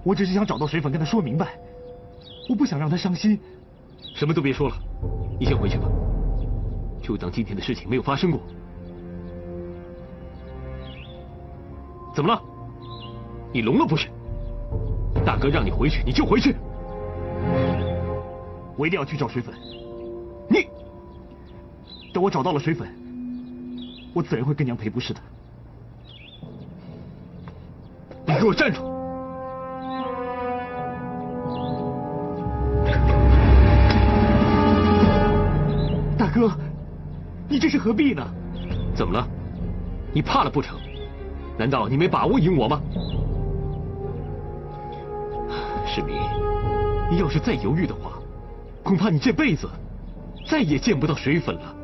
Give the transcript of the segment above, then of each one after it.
我只是想找到水粉跟他说明白，我不想让他伤心。什么都别说了，你先回去吧，就当今天的事情没有发生过。怎么了？你聋了不是？大哥让你回去你就回去。我一定要去找水粉。你等我找到了水粉，我自然会跟娘赔不是的。你给我站住！大哥，你这是何必呢？怎么了？你怕了不成？难道你没把握赢我吗？世民，你要是再犹豫的话，恐怕你这辈子再也见不到水粉了。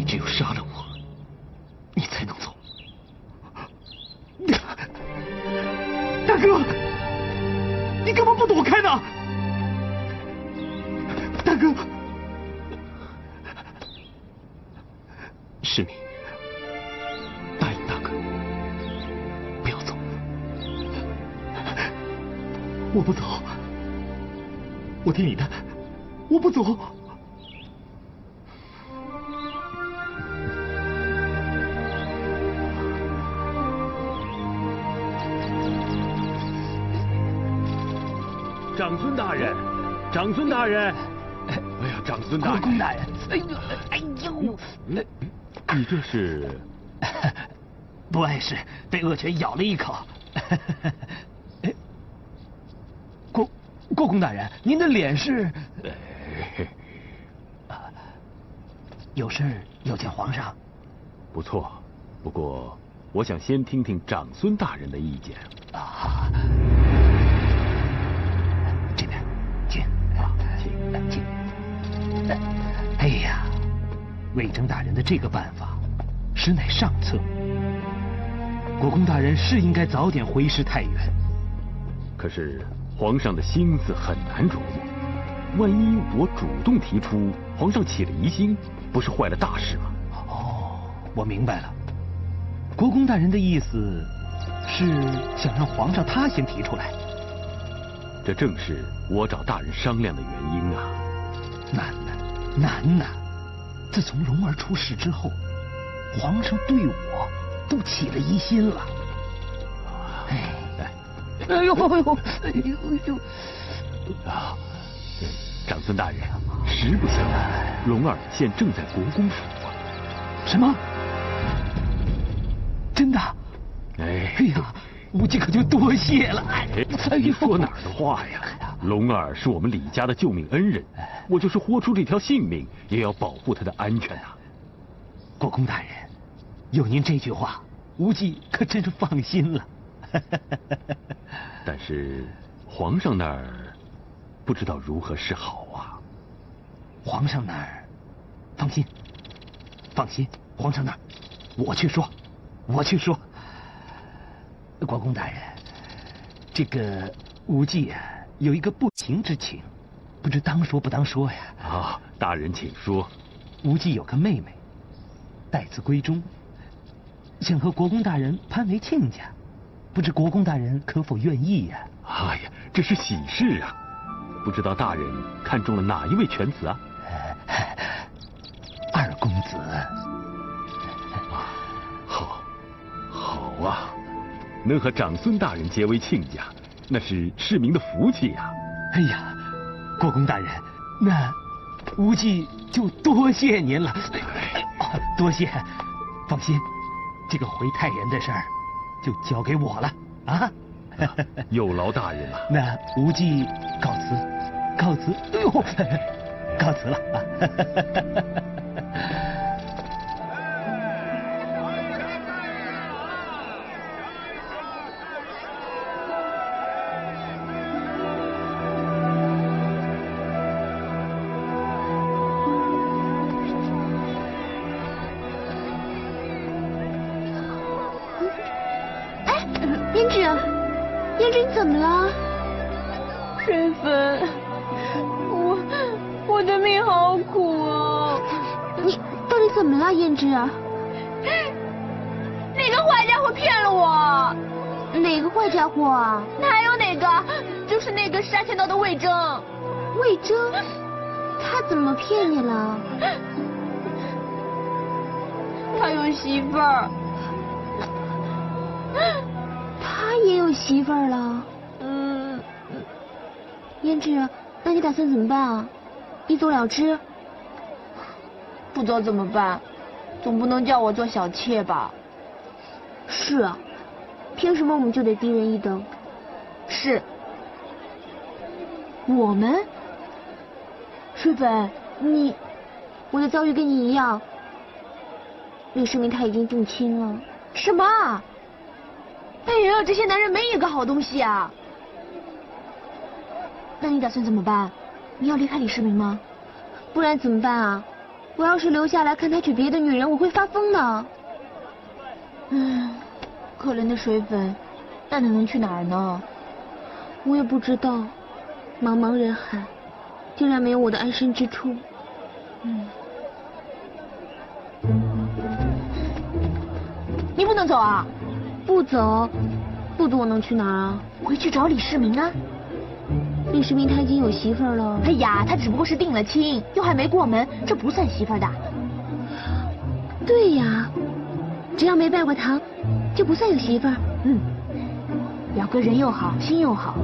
只有杀了我，你才能走。大哥，你干嘛不躲开呢？大哥，世民，答应大哥，不要走。我不走，我听你的，我不走。长孙大人，长孙大人，哎呀，长孙大人，公大人，哎呦，哎呦，你这是？不碍事，被恶犬咬了一口。国公大人，您的脸是？有事要见皇上？不错，不过我想先听听长孙大人的意见。啊。这边，请请。哎呀，魏征大人的这个办法，实乃上策。国公大人是应该早点回师太原。可是皇上的心思很难琢磨，万一我主动提出，皇上起了疑心，不是坏了大事吗？哦，我明白了。国公大人的意思是想让皇上他先提出来。这正是我找大人商量的原因啊。难呐！自从蓉儿出事之后，皇上对我都起了疑心了。哎呦！啊！长孙大人，实不相瞒，蓉儿现正在国公府啊。什么？真的？哎呀，无忌可就多谢了。你说哪儿的话呀？龙儿是我们李家的救命恩人，我就是豁出这条性命，也要保护他的安全啊。国公大人，有您这句话，无忌可真是放心了。但是皇上那儿不知道如何是好啊。皇上那儿，放心，皇上那儿，我去说。国公大人，这个无忌啊，有一个不情之请，不知当说不当说呀？啊，大人请说。无忌有个妹妹，待字闺中，想和国公大人攀为亲家，不知国公大人可否愿意呀？哎呀，这是喜事啊！不知道大人看中了哪一位犬子啊？二公子。好啊，能和长孙大人结为亲家，那是市民的福气呀。哎呀，国公大人，那无忌就多谢您了。多谢，放心，这个回太原的事儿就交给我了啊。有劳大人了。那无忌告辞。哎呦，告辞了啊。哎，胭脂，胭脂，你怎么了？水粉，我的命好苦啊！你到底怎么了，胭脂？那个坏家伙骗了我。哪个坏家伙啊？还有哪个？就是那个杀千刀的魏征。魏征？他怎么骗你了？他有媳妇儿。他也有媳妇儿了？胭脂，那你打算怎么办啊？一走了之？不走怎么办？总不能叫我做小妾吧？是啊，凭什么我们就得低人一等？是。我们？水粉，我的遭遇跟你一样。李世民他已经定亲了。什么？哎呀，这些男人没一个好东西啊！那你打算怎么办？你要离开李世民吗？不然怎么办啊？我要是留下来看他娶别的女人，我会发疯的。可怜的水粉，那你能去哪儿呢？我也不知道，茫茫人海，竟然没有我的安身之处。你不能走啊！不走，不走我能去哪儿啊？回去找李世民啊！李世民他已经有媳妇儿了。哎呀，他只不过是定了亲，又还没过门，这不算媳妇儿的。对呀，只要没拜过堂，就不算有媳妇儿。表哥人又好，心又好，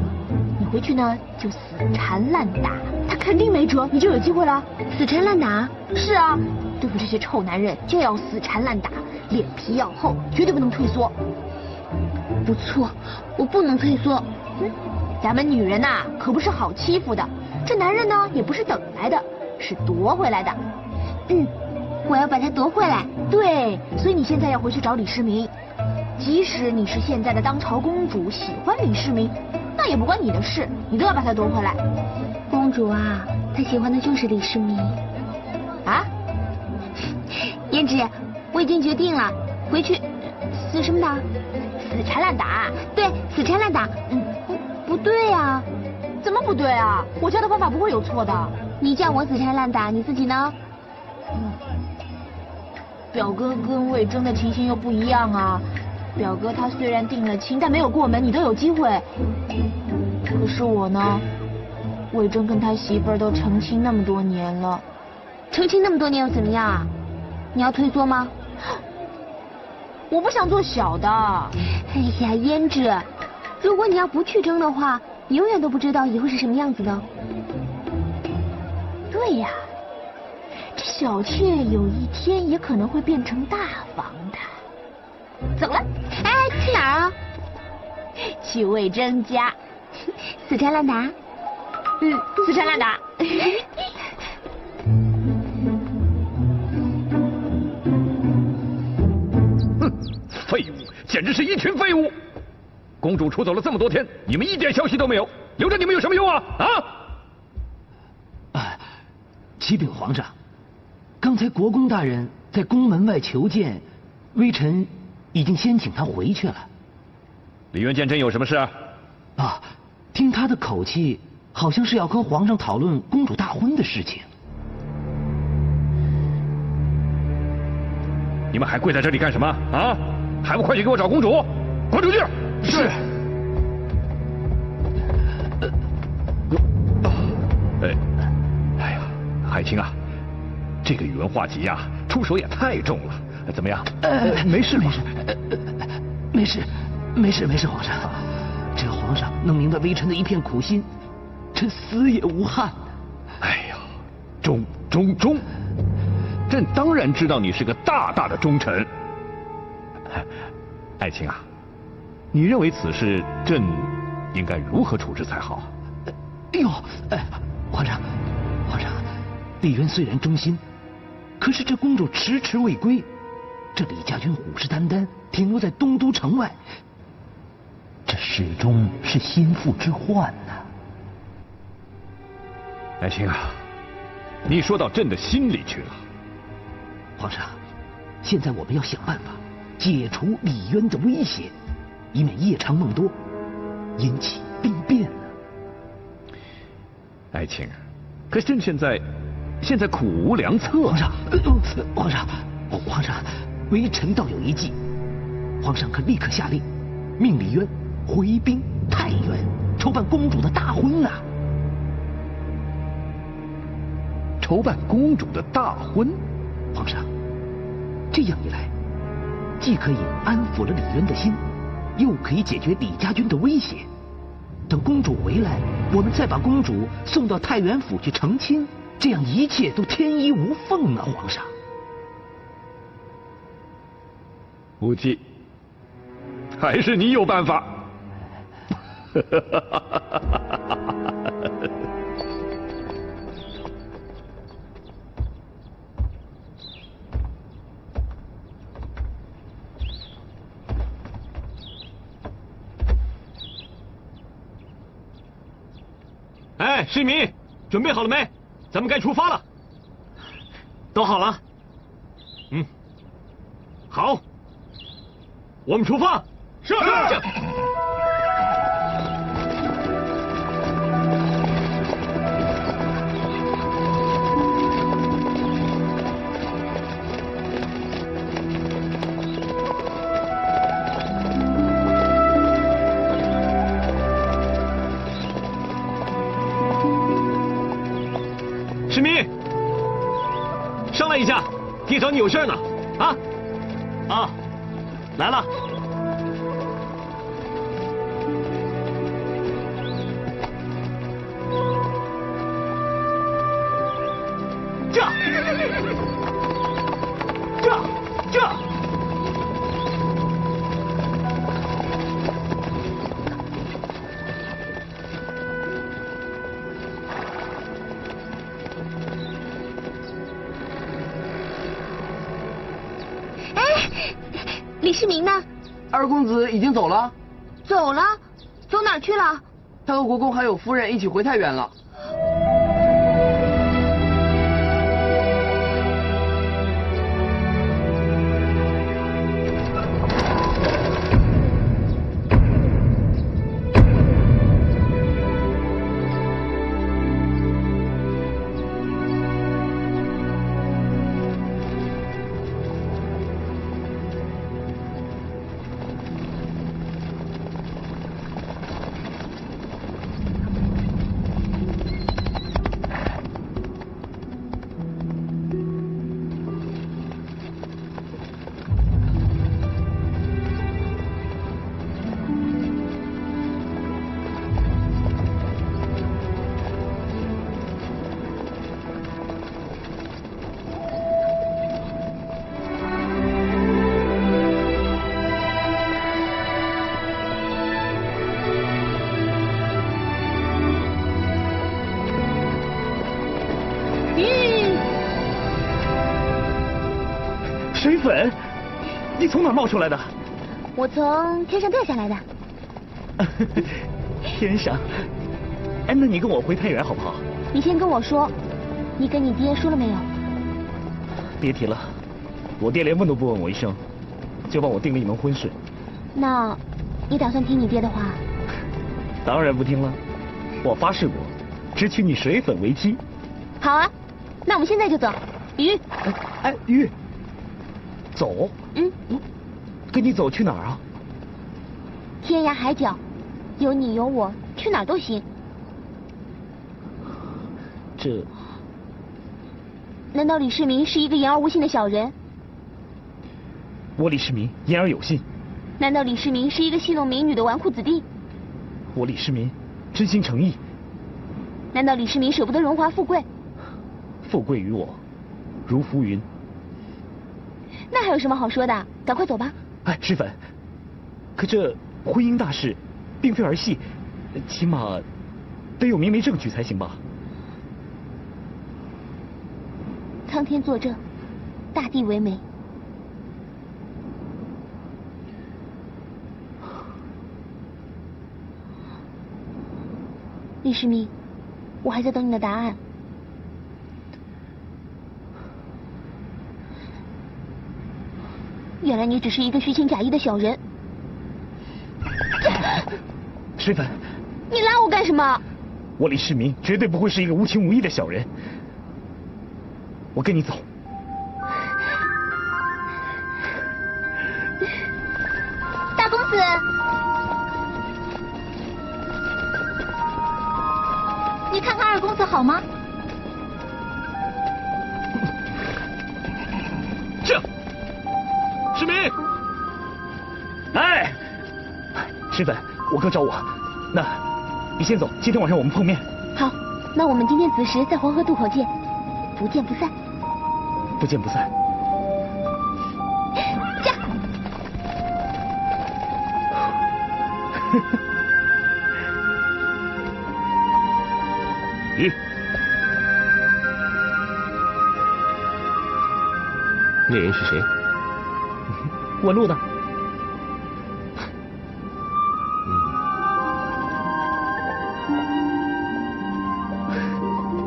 你回去呢就死缠烂打，他肯定没辙，你就有机会了。死缠烂打？是啊，对付这些臭男人就要死缠烂打，脸皮要厚，绝对不能退缩。不错，我不能退缩。咱们女人呐，可不是好欺负的，这男人呢也不是等来的，是夺回来的。我要把他夺回来。对，所以你现在要回去找李世民。即使你是现在的当朝公主，喜欢李世民，那也不关你的事，你都要把他夺回来。公主啊，她喜欢的就是李世民。啊？胭脂，我已经决定了，回去死什么打？死缠烂打。对，死缠烂打。不对啊。怎么不对啊？我教的方法不会有错的。你叫我死缠烂打，你自己呢？表哥跟魏征的情形又不一样啊。表哥他虽然定了亲，但没有过门，你都有机会。可是我呢，魏征跟他媳妇儿都成亲那么多年了。成亲那么多年又怎么样啊？你要退缩吗？我不想做小的。哎呀，胭脂，如果你要不去争的话，你永远都不知道以后是什么样子的。对呀，这小妾有一天也可能会变成大房的。走了。哎，去哪儿啊？去魏征家。死缠烂打。死缠烂打。废物，简直是一群废物！公主出走了这么多天，你们一点消息都没有，留着你们有什么用啊？启禀皇上，刚才国公大人在宫门外求见，微臣已经先请他回去了。李元鉴真有什么事啊？听他的口气，好像是要和皇上讨论公主大婚的事情。你们还跪在这里干什么啊？还不快去给我找公主！滚出去！是。哎呀，海清啊，这个宇文化及呀，出手也太重了，怎么样？没事，皇上。只要皇上能明白微臣的一片苦心，臣死也无憾。哎呀，忠，朕当然知道你是个大大的忠臣。爱卿啊，你认为此事朕应该如何处置才好？皇上，李渊虽然忠心，可是这公主迟迟未归，这李家军虎视眈眈，停留在东都城外，这始终是心腹之患呐。爱卿啊，你说到朕的心里去了。皇上，现在我们要想办法解除李渊的威胁，以免夜长梦多，引起兵变呢？爱卿，可朕现在苦无良策。皇上，微臣倒有一计，皇上可立刻下令，命李渊回兵太原，筹办公主的大婚啊！筹办公主的大婚？皇上，这样一来，既可以安抚了李渊的心，又可以解决李家军的威胁。等公主回来，我们再把公主送到太原府去成亲，这样一切都天衣无缝啊！皇上，无忌，还是你有办法。哎，市民，准备好了没？咱们该出发了。都好了。好，我们出发。是。市民，上来一下，爹找你有事呢。来了。这。李世民呢？二公子已经走了。走了？走哪儿去了？他和国公还有夫人一起回太原了。水粉，你从哪儿冒出来的？我从天上掉下来的。天上？哎，那你跟我回太原好不好？你先跟我说，你跟你爹说了没有？别提了，我爹连问都不问我一声，就帮我定了一门婚事。那，你打算听你爹的话？当然不听了，我发誓过，只娶你水粉为妻。好啊，那我们现在就走。鱼。哎，鱼。走？跟你走去哪儿啊？天涯海角，有你有我，去哪儿都行。这……难道李世民是一个言而无信的小人？我李世民言而有信。难道李世民是一个戏弄民女的纨绔子弟？我李世民真心诚意。难道李世民舍不得荣华富贵？富贵于我如浮云。那还有什么好说的？赶快走吧。哎，师粉，可这婚姻大事并非儿戏，起码得有明媒正娶才行吧？苍天作证，大地为媒。李世民，我还在等你的答案。原来你只是一个虚情假意的小人。水粉，你拉我干什么？我李世民绝对不会是一个无情无义的小人。我跟你走。大公子，你看看二公子好吗？这，世民，哎，水粉，我哥找我，那你先走，今天晚上我们碰面。好，那我们今天子时在黄河渡口见，不见不散。不见不散。驾！鱼，那人是谁？问路呢？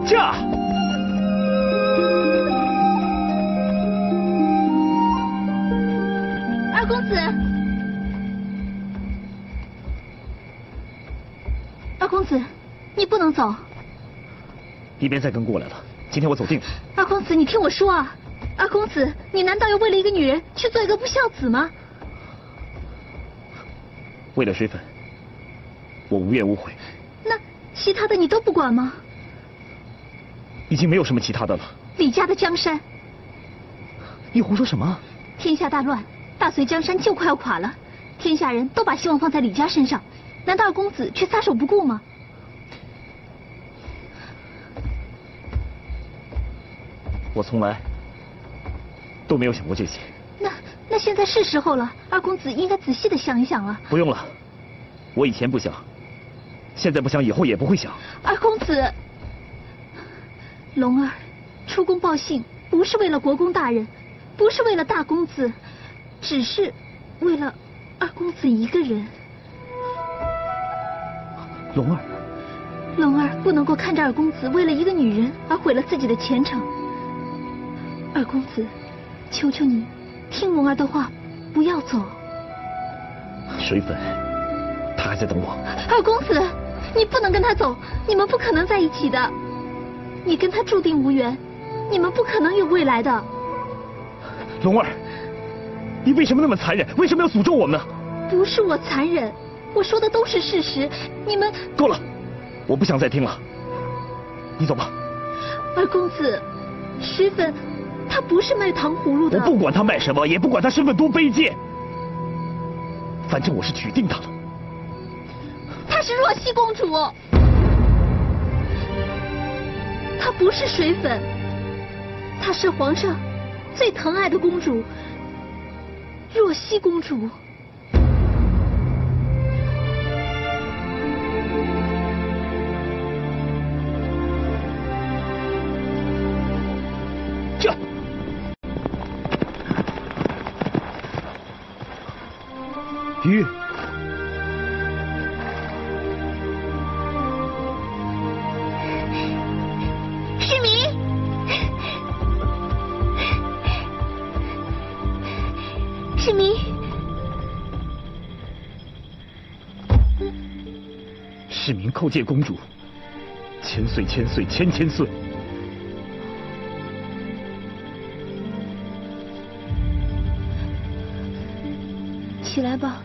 驾！二公子，二公子，你不能走。你别再跟过来了，今天我走定了。二公子，你听我说啊！二公子，你难道要为了一个女人去做一个不孝子吗？为了水粉，我无怨无悔。那其他的你都不管吗？已经没有什么其他的了。李家的江山，你胡说什么？天下大乱，大隋江山就快要垮了，天下人都把希望放在李家身上，难道二公子却撒手不顾吗？我从来都没有想过这些。那现在是时候了，二公子应该仔细的想一想了。不用了，我以前不想，现在不想，以后也不会想。二公子，龙儿出宫报信，不是为了国公大人，不是为了大公子，只是为了二公子一个人。龙儿，龙儿不能够看着二公子为了一个女人而毁了自己的前程。二公子，求求你，听龙儿的话，不要走。水粉，他还在等我。二公子，你不能跟他走，你们不可能在一起的。你跟他注定无缘，你们不可能有未来的。龙儿，你为什么那么残忍？为什么要诅咒我们呢？不是我残忍，我说的都是事实。你们够了，我不想再听了。你走吧。二公子，水粉他不是卖糖葫芦的。我不管他卖什么，也不管他身份多卑贱，反正我是娶定他了。她是若曦公主，她不是水粉，她是皇上最疼爱的公主，若曦公主。这鱼。世民，世民，世民叩见公主，千岁千岁千千岁。起来吧。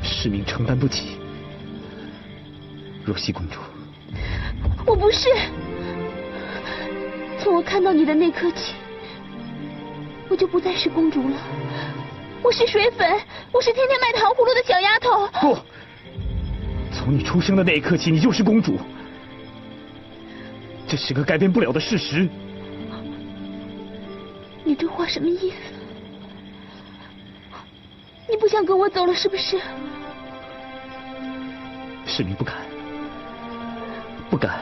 世民承担不起。若曦公主，我不是。从我看到你的那刻起，我就不再是公主了。我是水粉，我是天天卖糖葫芦的小丫头。不，从你出生的那一刻起，你就是公主。这是个改变不了的事实。你这话什么意思？你不想跟我走了是不是？世民不敢，不敢，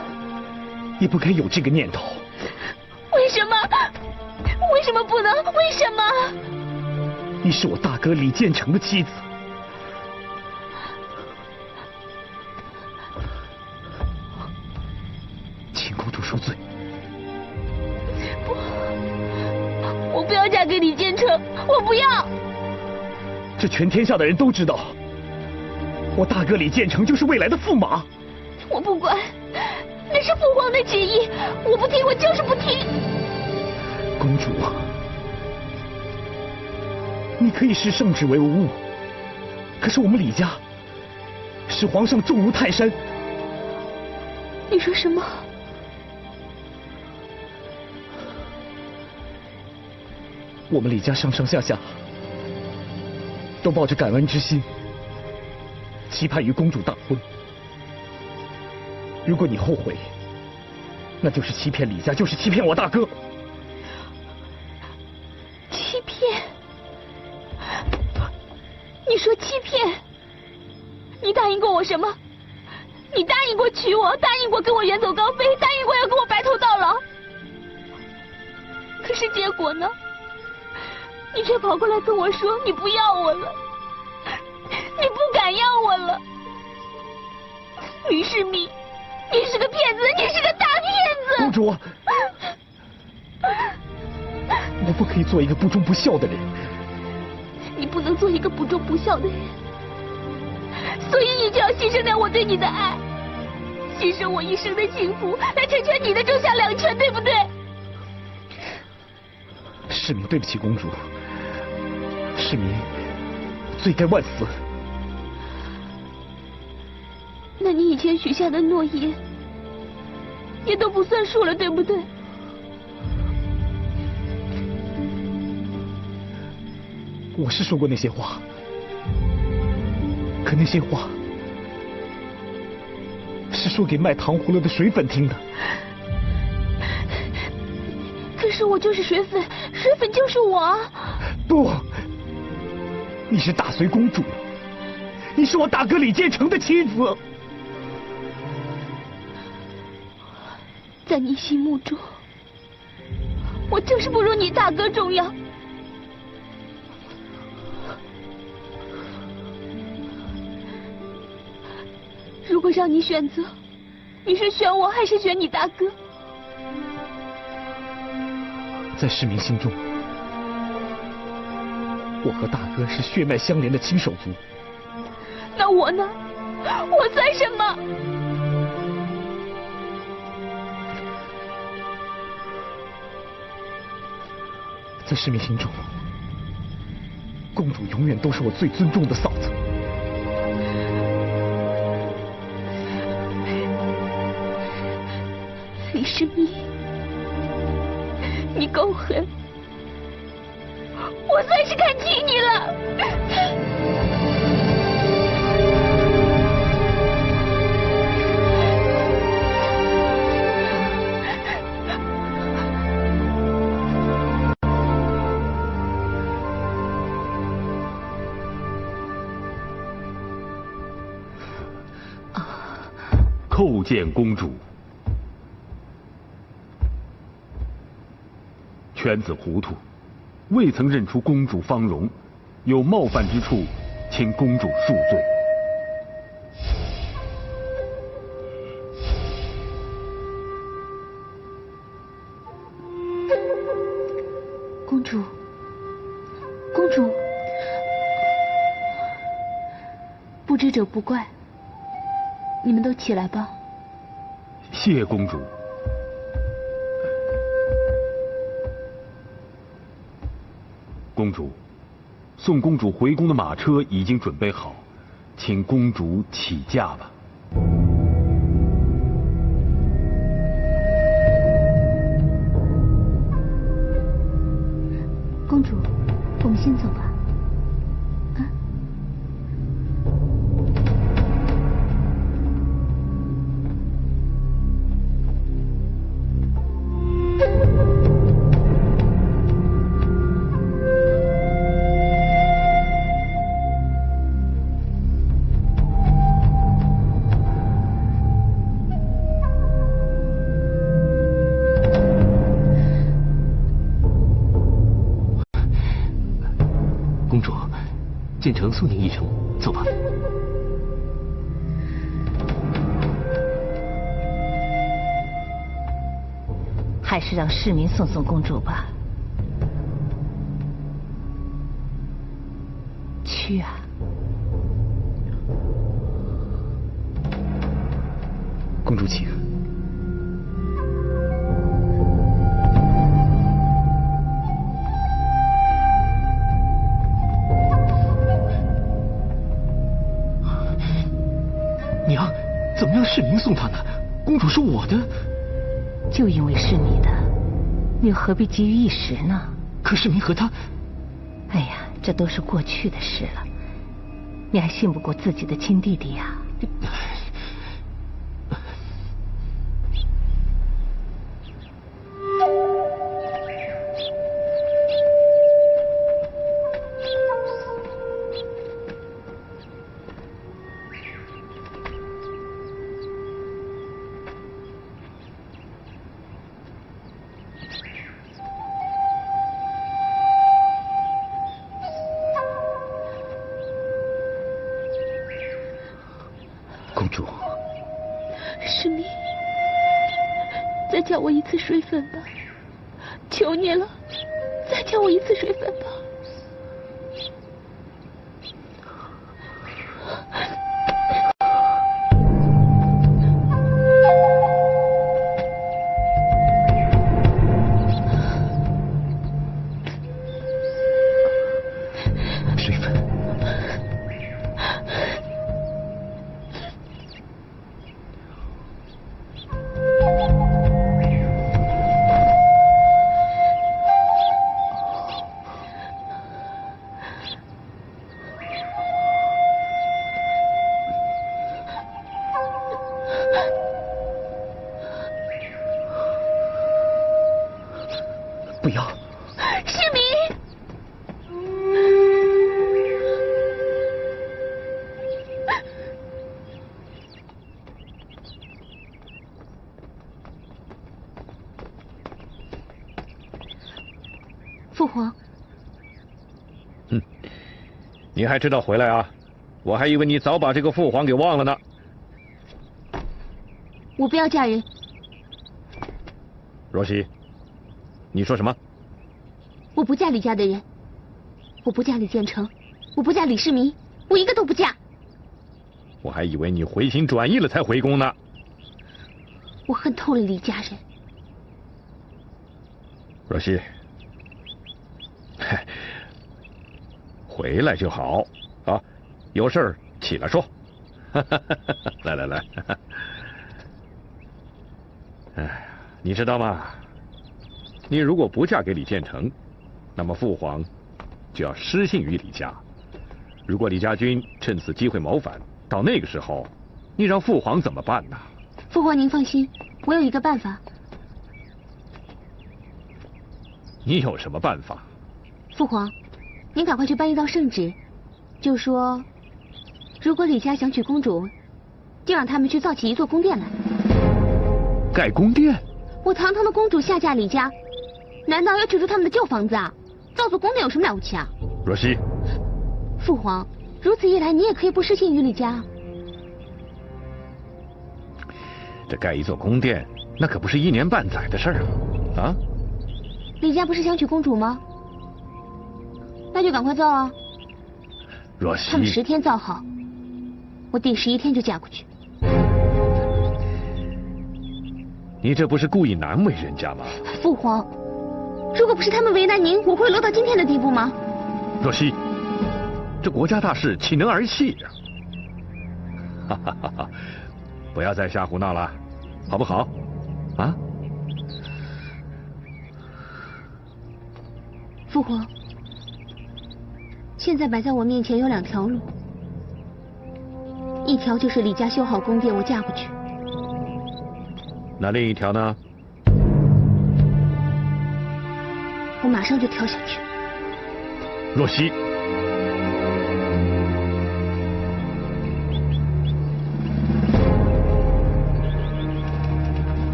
也不该有这个念头。为什么？为什么不能？为什么？你是我大哥李建成的妻子。嫁给李建成，我不要。这全天下的人都知道，我大哥李建成就是未来的驸马。我不管，那是父皇的旨意，我不听，我就是不听。公主，你可以视圣旨为无物，可是我们李家使皇上重如泰山。你说什么？我们李家上上下下都抱着感恩之心，期盼与公主大婚。如果你后悔，那就是欺骗李家，就是欺骗我大哥。欺骗？你说欺骗？你答应过我什么？你答应过娶我，答应过跟我远走高飞，答应过要跟我白头到老。可是结果呢？你却跑过来跟我说你不要我了，你不敢要我了。吕世民，你是个骗子，你是个大骗子！公主，我不可以做一个不忠不孝的人。你不能做一个不忠不孝的人，所以你就要牺牲掉我对你的爱，牺牲我一生的幸福，来成全你的仲夏两全，对不对？世民，对不起公主，世民罪该万死。那你以前许下的诺言也都不算数了，对不对？我是说过那些话，可那些话是说给卖糖葫芦的水粉听的。可是我就是水粉，水粉就是我啊！不，你是大隋公主，你是我大哥李建成的妻子。在你心目中，我就是不如你大哥重要。如果让你选择，你是选我还是选你大哥？在世民心中，我和大哥是血脉相连的亲手足。那我呢？我算什么？在世民心中，公主永远都是我最尊重的嫂子。李世民，你够狠，我算是看清你了。叩见公主。犬子糊涂，未曾认出公主芳容，有冒犯之处，请公主恕罪。公主，公主，不知者不怪，你们都起来吧。谢公主。公主，送公主回宫的马车已经准备好，请公主起驾吧。公主，我们先走吧。啊。建成送您一程，走吧。还是让世民送送公主吧。去啊？公主请。娘，怎么让世民送她呢？公主是我的。就因为是你的，你又何必急于一时呢？可世民和她……哎呀，这都是过去的事了，你还信不过自己的亲弟弟呀？公主，世民，再叫我一次水粉吧，求你了，再叫我一次水粉吧。水粉。不要，世民。父皇，你还知道回来啊？我还以为你早把这个父皇给忘了呢。我不要嫁人。若曦，你说什么？我不嫁李家的人，我不嫁李建成，我不嫁李世民，我一个都不嫁。我还以为你回心转意了才回宫呢。我恨透了李家人。若曦，回来就好啊，有事儿起来说。来来来，哎，你知道吗？你如果不嫁给李建成，那么父皇就要失信于李家。如果李家军趁此机会谋反，到那个时候，你让父皇怎么办呢？父皇您放心，我有一个办法。你有什么办法？父皇，您赶快去颁一道圣旨，就说如果李家想娶公主，就让他们去造起一座宫殿来。盖宫殿？我堂堂的公主下嫁李家，难道要取出他们的旧房子啊？造座宫殿有什么了不起啊？若曦，父皇，如此一来，你也可以不失信于李家。这盖一座宫殿，那可不是1年半载的事儿啊！啊？李家不是想娶公主吗？那就赶快造啊！若曦，他们10天造好，我第11天就嫁过去。你这不是故意难为人家吗？父皇，如果不是他们为难您，我会落到今天的地步吗？若曦，这国家大事岂能儿戏呀？哈哈哈哈！不要再瞎胡闹了，好不好？啊？父皇，现在摆在我面前有2条路，一条就是李家修好宫殿，我嫁过去。那另一条呢？我马上就跳下去。若曦。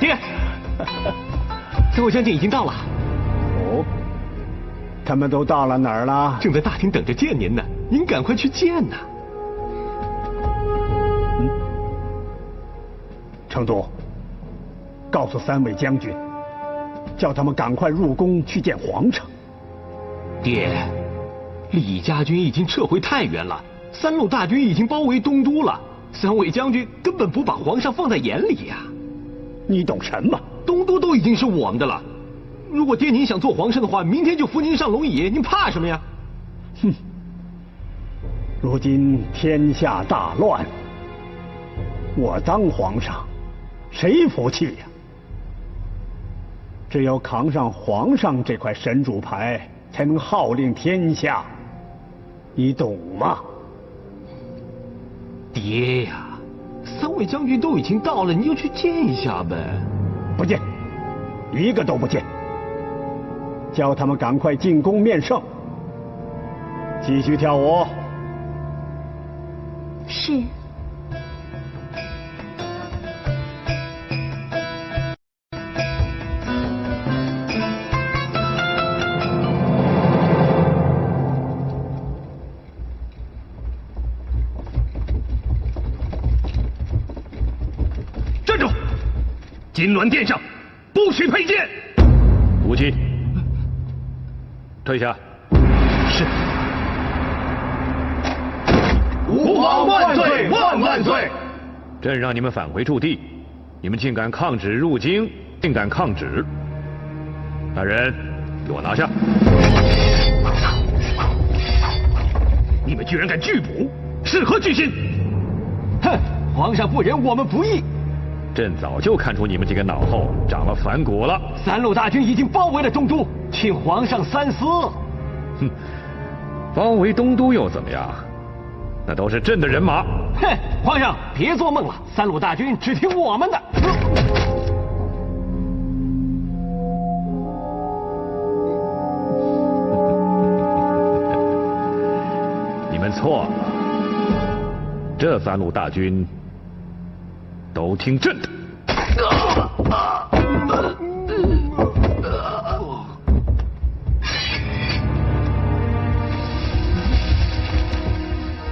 爹，三位将军已经到了。哦，他们都到了哪儿了？正在大厅等着见您呢，您赶快去见呐。成都，告诉三位将军，叫他们赶快入宫去见皇上。爹，李家军已经撤回太原了，三路大军已经包围东都了，三位将军根本不把皇上放在眼里呀。你懂什么？东都都已经是我们的了。如果爹您想做皇上的话，明天就扶您上龙椅，您怕什么呀？哼！如今天下大乱，我当皇上，谁服气呀？只有扛上皇上这块神主牌，才能号令天下，你懂吗？爹呀，三位将军都已经到了，你就去见一下呗。不见，一个都不见。叫他们赶快进宫面圣，继续跳舞。是。站住！金銮殿上不许佩剑。武器，退下。是。吾皇万岁万万岁！朕让你们返回驻地，你们竟敢抗旨入京，竟敢抗旨！那人，给我拿下！你们居然敢拒捕，是何居心？哼！皇上不仁，我们不义。朕早就看出你们几个脑后长了反骨了。三路大军已经包围了东都，请皇上三思。哼，包围东都又怎么样？那都是朕的人马。哼，皇上别做梦了，三路大军只听我们的。你们错了，这三路大军都听朕的。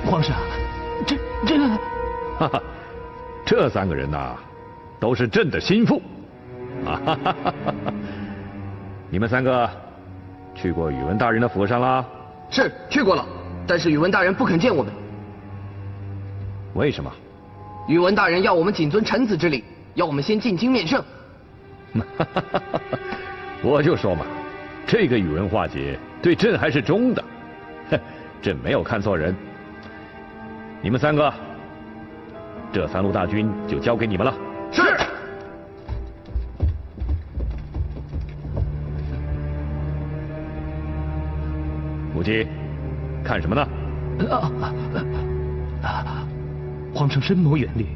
皇上，这……哈哈，这三个人呐，都是朕的心腹。哈哈哈哈哈！你们三个去过宇文大人的府上啦？是去过了，但是宇文大人不肯见我们。为什么？宇文大人要我们谨遵臣子之礼，要我们先进京面圣。我就说嘛，这个宇文化解对朕还是忠的。哼，朕没有看错人。你们三个，这三路大军就交给你们了。是。母鸡，看什么呢？皇上深谋远虑，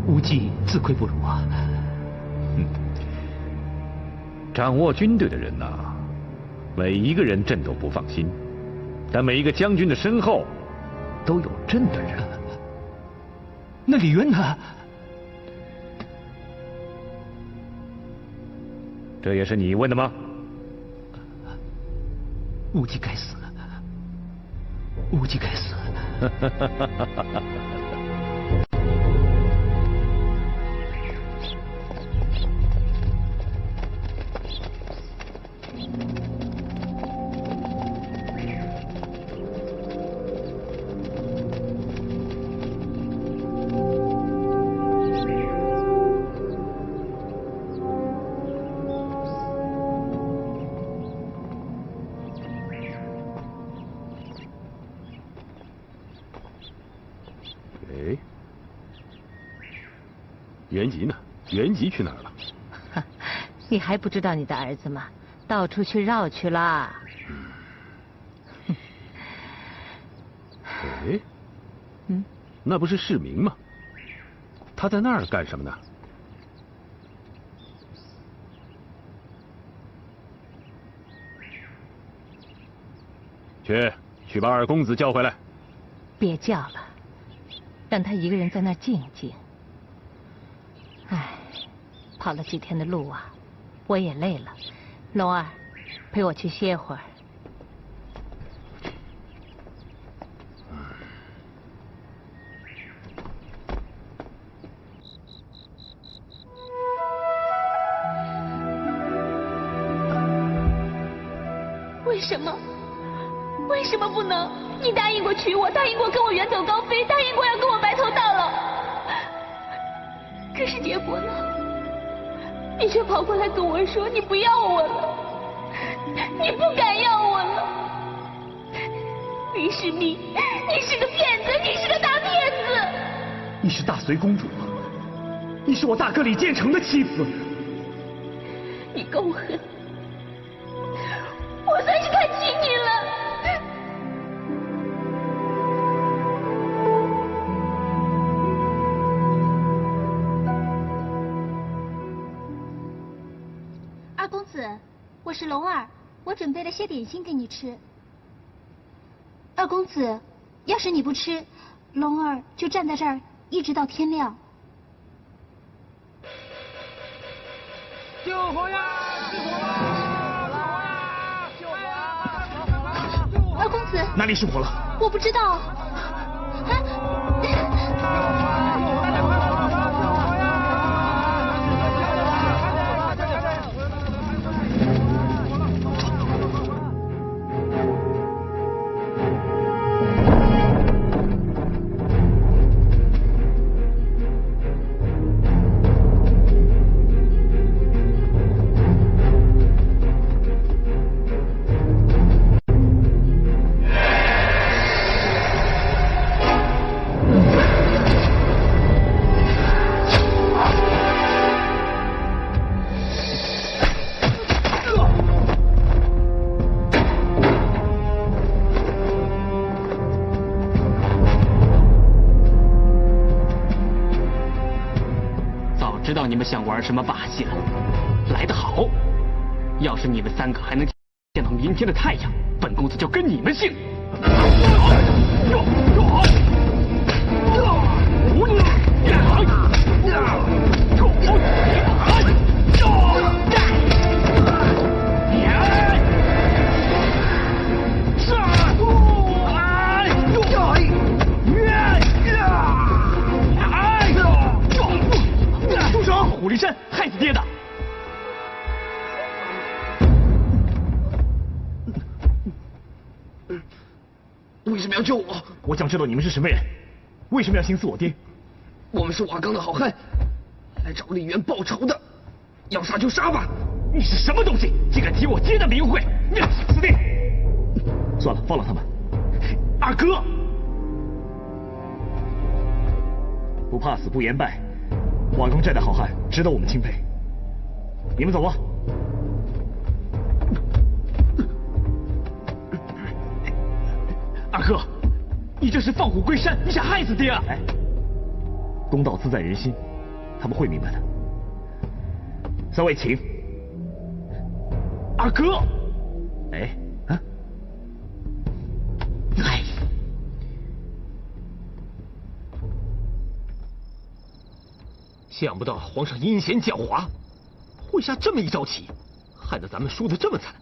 无忌自愧不如啊。掌握军队的人呐，每一个人朕都不放心，但每一个将军的身后都有朕的人。那李渊呢？这也是你问的吗？无忌该死，无忌该死。哎，元吉呢？元吉去哪儿了？你还不知道你的儿子吗？到处去绕去了。哎，那不是世明吗？他在那儿干什么呢？去把二公子叫回来。别叫了，让他一个人在那儿静静。唉，跑了几天的路啊，我也累了。龙儿，陪我去歇会儿。为什么不能？你答应过娶我，答应过跟我远走高飞，答应过要跟我白头到老。可是结果呢？你却跑过来跟我说你不要我了，你不敢要我了。李世民，你是个骗子，你是个大骗子！你是大隋公主吗？你是我大哥李建成的妻子。你够狠！我算是看清你了。二公子，我是龙儿，我准备了些点心给你吃。二公子，要是你不吃，龙儿就站在这儿一直到天亮。救火呀！救火呀！救火呀！二公子，哪里是火了？我不知道。知道你们想玩什么把戏了，来得好！要是你们三个还能见到明天的太阳，本公子就跟你们姓。虎力山，害死爹的！为什么要救我？我想知道你们是什么人，为什么要行刺我爹？我们是瓦岗的好汉，来找李渊报仇的，要杀就杀吧！你是什么东西，竟敢提我爹的名讳？死定！算了，放了他们。二哥，不怕死不言败。瓦岗寨的好汉值得我们钦佩，你们走吧。二哥，你这是放虎归山，你想害死爹啊！哎，公道自在人心，他们会明白的。三位请。二哥，哎，啊，哎。想不到皇上阴险狡猾，会下这么一招棋，害得咱们输得这么惨。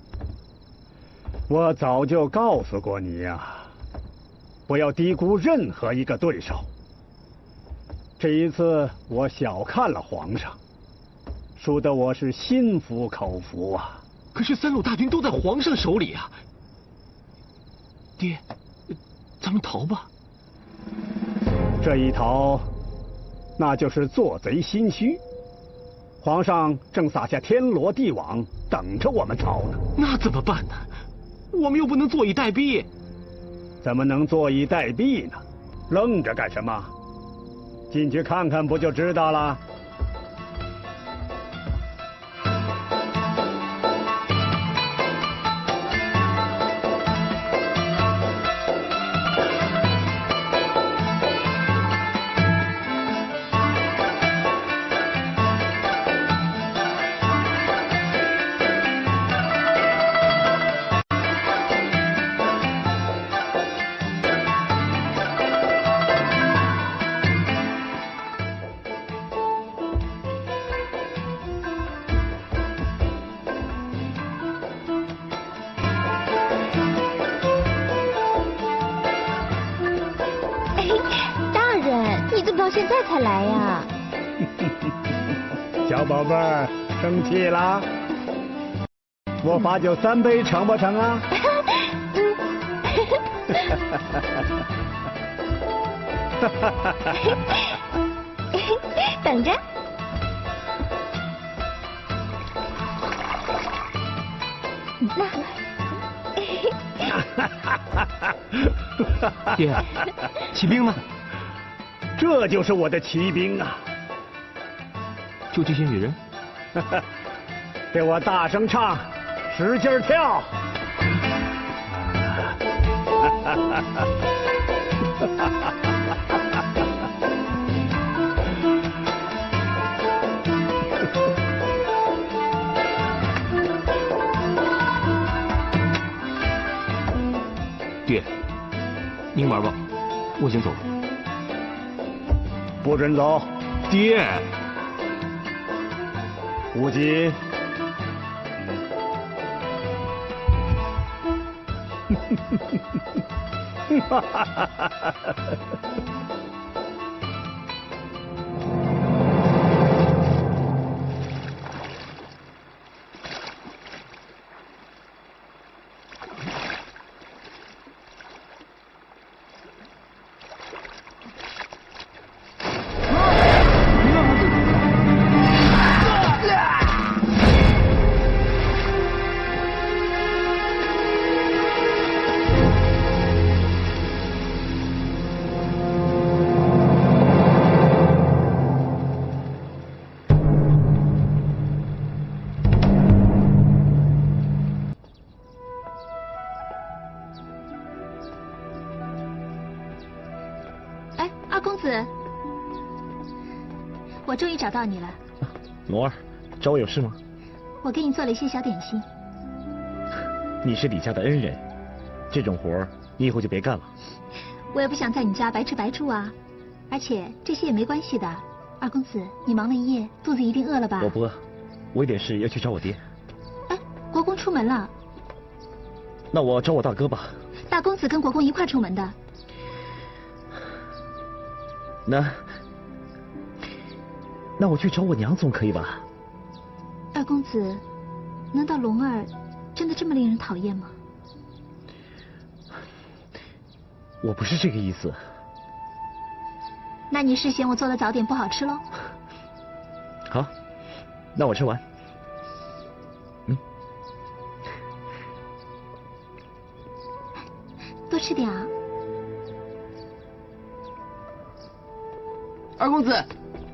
我早就告诉过你呀，不要低估任何一个对手。这一次我小看了皇上，输得我是心服口服啊。可是三路大军都在皇上手里啊！爹，咱们逃吧。这一逃，那就是做贼心虚。皇上正撒下天罗地网，等着我们逃呢。那怎么办呢？我们又不能坐以待毙。怎么能坐以待毙呢？愣着干什么？进去看看不就知道了？现在才来呀，小宝贝儿，生气啦？我罚酒3杯成不成啊？等着。爹，骑兵呢？这就是我的骑兵啊！就这些女人？给我大声唱，使劲跳！爹，您玩吧，我先走了。不准走！爹，无极，哈哈哈哈哈！我终于找到你了，龙儿，找我有事吗？我给你做了一些小点心。你是李家的恩人，这种活儿你以后就别干了。我也不想在你家白吃白住啊，而且这些也没关系的。二公子，你忙了一夜，肚子一定饿了吧？我不饿，我有点事要去找我爹。哎，国公出门了。那我找我大哥吧。大公子跟国公一块出门的。那我去找我娘总可以吧？二公子，难道龙儿真的这么令人讨厌吗？我不是这个意思。那你是嫌我做的早点不好吃喽？好，那我吃完。多吃点啊。二公子，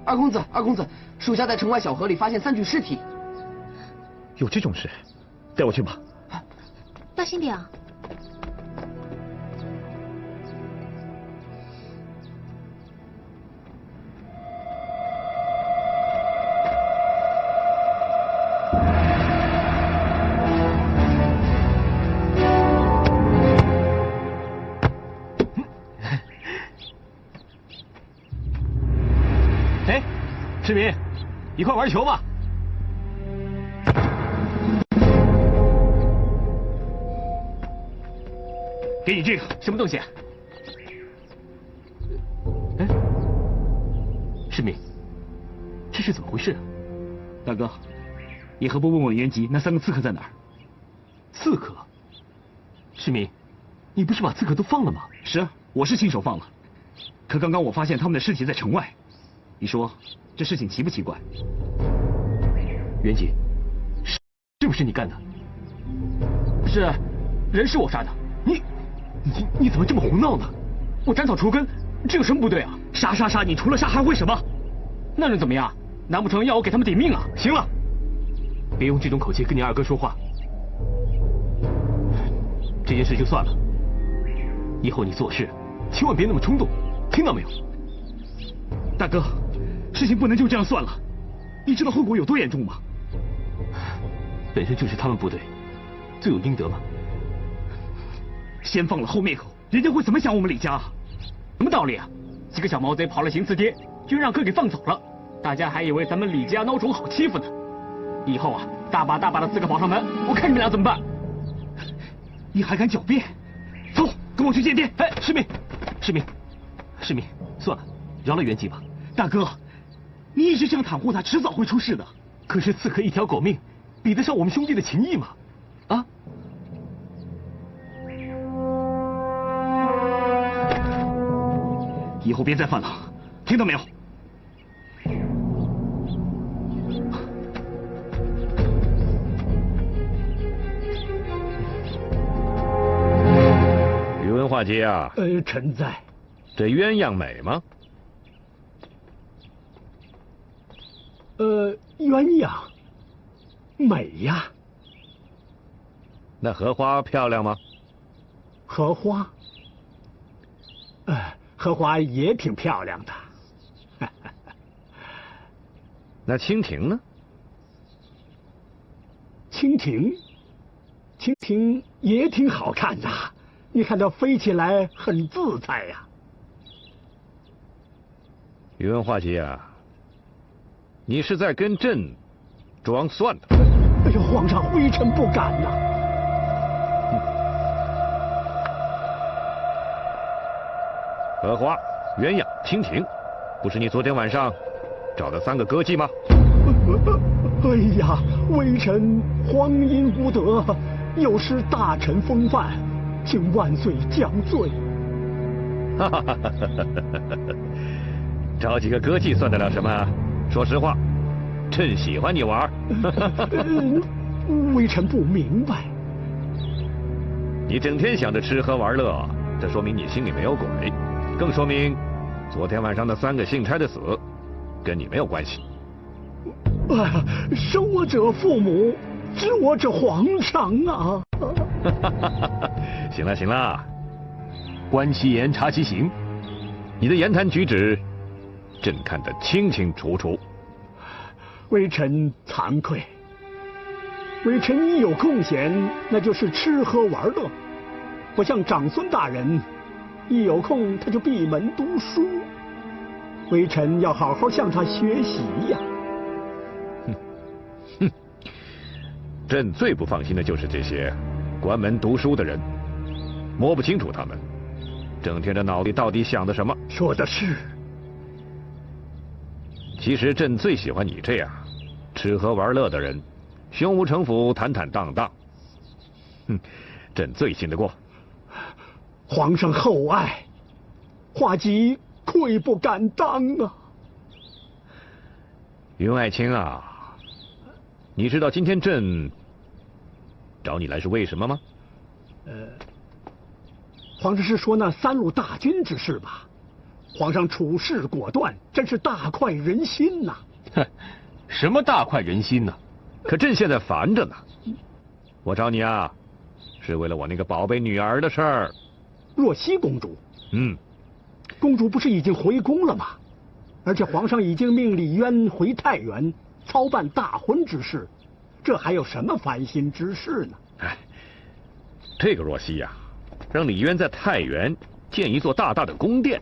二公子，二公子，属下在城外小河里发现3具尸体。有这种事？带我去吧。当心点啊。市民，一块玩球吧。给你这个，什么东西？哎，市民，这是怎么回事？大哥，你何不问问原籍那3个刺客在哪儿？刺客？市民，你不是把刺客都放了吗？是啊，我是亲手放了。可刚刚我发现他们的尸体在城外，你说这事情奇不奇怪？袁吉，是不是你干的？是，人是我杀的。你怎么这么胡闹呢？我斩草除根，这有什么不对啊？杀！你除了杀还会什么？那能怎么样？难不成要我给他们抵命啊？行了，别用这种口气跟你二哥说话。这件事就算了，以后你做事千万别那么冲动，听到没有？大哥，事情不能就这样算了。你知道后果有多严重吗？本身就是他们不对，罪有应得嘛。先放了后灭口，人家会怎么想我们李家？什么道理啊？几个小毛贼跑了邢四爹，居然让哥给放走了，大家还以为咱们李家孬种好欺负呢。以后啊，大把的刺客跑上门，我看你们俩怎么办？你还敢狡辩？走，跟我去见爹。哎，世民，算了，饶了袁吉吧。大哥，你一直这样袒护他，迟早会出事的。可是刺客一条狗命，比得上我们兄弟的情谊吗？啊？以后别再犯了，听到没有？宇文化及啊，臣在。这鸳鸯美吗？鸳鸯美呀。那荷花漂亮吗？荷花，荷花也挺漂亮的。那蜻蜓呢？蜻蜓也挺好看的，你看它飞起来很自在呀。宇文化及啊，你是在跟朕装蒜的？哎呦，皇上，微臣不敢呐。荷花、鸳鸯、蜻蜓，不是你昨天晚上找的3个歌妓吗？哎呀，微臣荒淫无德，有失大臣风范，请万岁降罪。找几个歌妓算得了什么？说实话，朕喜欢你玩。微臣不明白。你整天想着吃喝玩乐，这说明你心里没有鬼，更说明昨天晚上的3个信差的死跟你没有关系。生我者父母，知我者皇上啊！行了，观其言，察其行。你的言谈举止，朕看得清清楚楚。微臣惭愧，微臣一有空闲，那就是吃喝玩乐，不像长孙大人，一有空他就闭门读书。微臣要好好向他学习呀。朕最不放心的就是这些关门读书的人，摸不清楚他们整天这脑里到底想的什么。说的是。其实朕最喜欢你这样吃喝玩乐的人，胸无城府，坦坦荡荡。朕最信得过。皇上厚爱，化及愧不敢当啊。云爱卿啊，你知道今天朕找你来是为什么吗？皇上是说那3路大军之事吧？皇上处事果断，真是大快人心呐。什么大快人心呢？可朕现在烦着呢。我找你啊，是为了我那个宝贝女儿的事儿。若曦公主。公主不是已经回宫了吗？而且皇上已经命李渊回太原操办大婚之事，这还有什么烦心之事呢？这个若曦呀，让李渊在太原建一座大大的宫殿，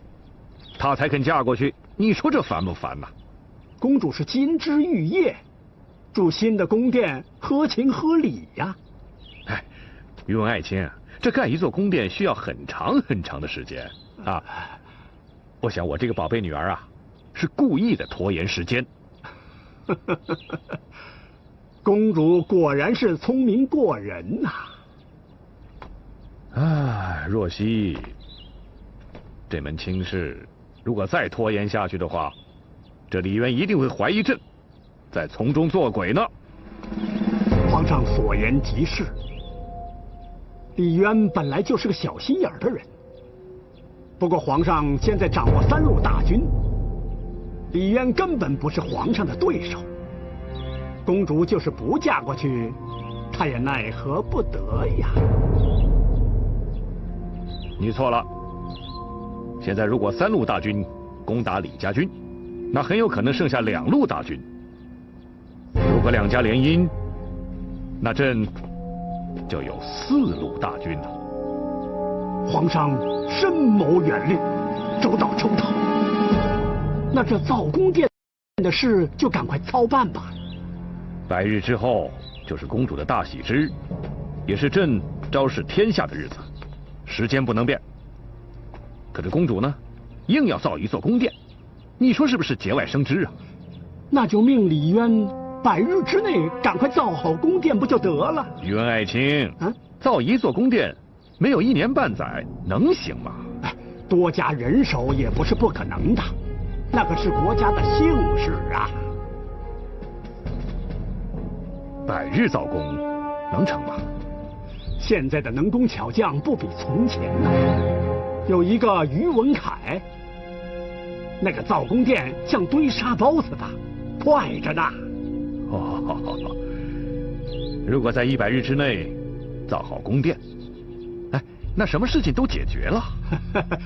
她才肯嫁过去。你说这烦不烦呐？公主是金枝玉叶，筑新的宫殿合情合理呀。宇文爱卿，这盖一座宫殿需要很长很长的时间啊。我想我这个宝贝女儿啊，是故意的拖延时间。公主果然是聪明过人呐。若曦，这门亲事如果再拖延下去的话，这李渊一定会怀疑朕在从中作鬼呢。皇上所言极是，李渊本来就是个小心眼的人，不过皇上现在掌握3路大军，李渊根本不是皇上的对手。公主就是不嫁过去，他也奈何不得呀。你错了。现在如果3路大军攻打李家军，那很有可能剩下2路大军。如果2家联姻，那朕就有4路大军了。皇上深谋远虑，周到周到。那这造宫殿的事就赶快操办吧。100日之后就是公主的大喜之日，也是朕昭示天下的日子，时间不能变。可这公主呢，硬要造一座宫殿，你说是不是节外生枝啊？那就命李渊100日之内赶快造好宫殿不就得了？渊爱卿，造一座宫殿没有1年半载能行吗？多加人手也不是不可能的，那可是国家的幸事啊。100日造宫能成吗？现在的能工巧匠不比从前了，有一个于文凯，那个造宫殿像堆沙包似的，快着呢。哦，如果在100日之内造好宫殿，那什么事情都解决了。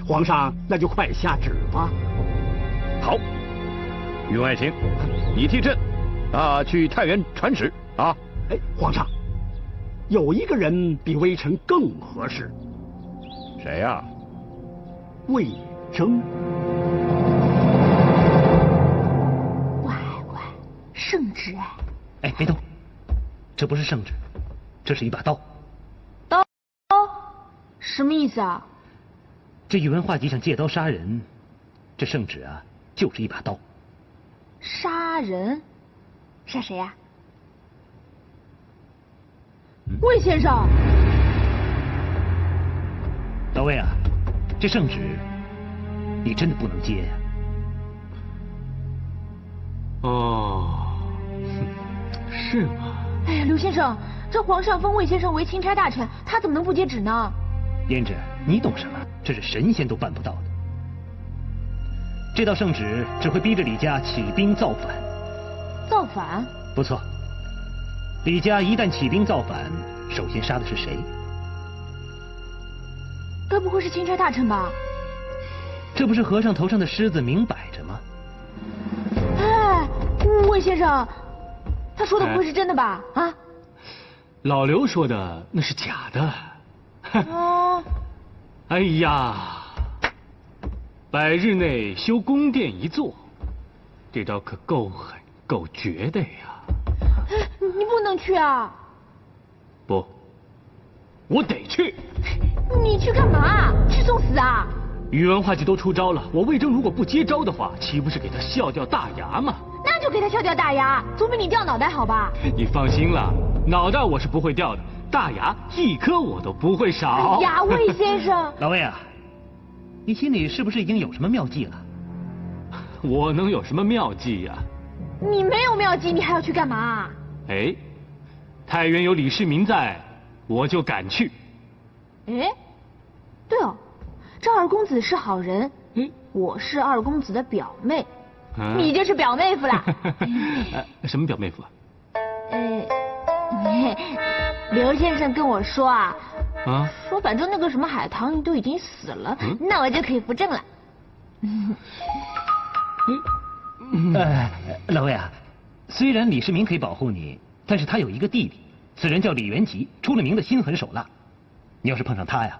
皇上，那就快下旨吧。好，云爱卿，你替朕去太原传旨啊。皇上，有一个人比微臣更合适。谁呀？魏征。乖，圣旨哎！别动，这不是圣旨，这是一把刀。刀？什么意思啊？这宇文化及想借刀杀人，这圣旨啊就是一把刀。杀人？杀谁呀？魏先生。老魏啊，这圣旨你真的不能接呀。是吗？哎呀，刘先生，这皇上封魏先生为钦差大臣，他怎么能不接旨呢？胭脂，你懂什么？这是神仙都办不到的。这道圣旨只会逼着李家起兵造反。造反？不错。李家一旦起兵造反，首先杀的是谁？该不会是钦差大臣吧？这不是和尚头上的虱子明摆着吗？哎，魏先生，他说的不会是真的吧？啊？老刘说的那是假的。哎呀，100日内修宫殿1座，这招可够狠够绝的呀！你不能去啊！不，我得去。你去干嘛？去送死啊！宇文化及都出招了，我魏征如果不接招的话，岂不是给他笑掉大牙吗？那就给他笑掉大牙，总比你掉脑袋好吧？你放心了，脑袋我是不会掉的，大牙1颗我都不会少。哎呀，魏先生，老魏啊，你心里是不是已经有什么妙计了？我能有什么妙计呀？你没有妙计，你还要去干嘛？哎，太原有李世民在，我就敢去。哎，对哦，这2公子是好人，我是2公子的表妹，你就是表妹夫啦。什么表妹夫啊？刘先生跟我说说反正那个什么海棠都已经死了，那我就可以扶正了。老魏啊，虽然李世民可以保护你，但是他有一个弟弟，此人叫李元吉，出了名的心狠手辣。你要是碰上他呀，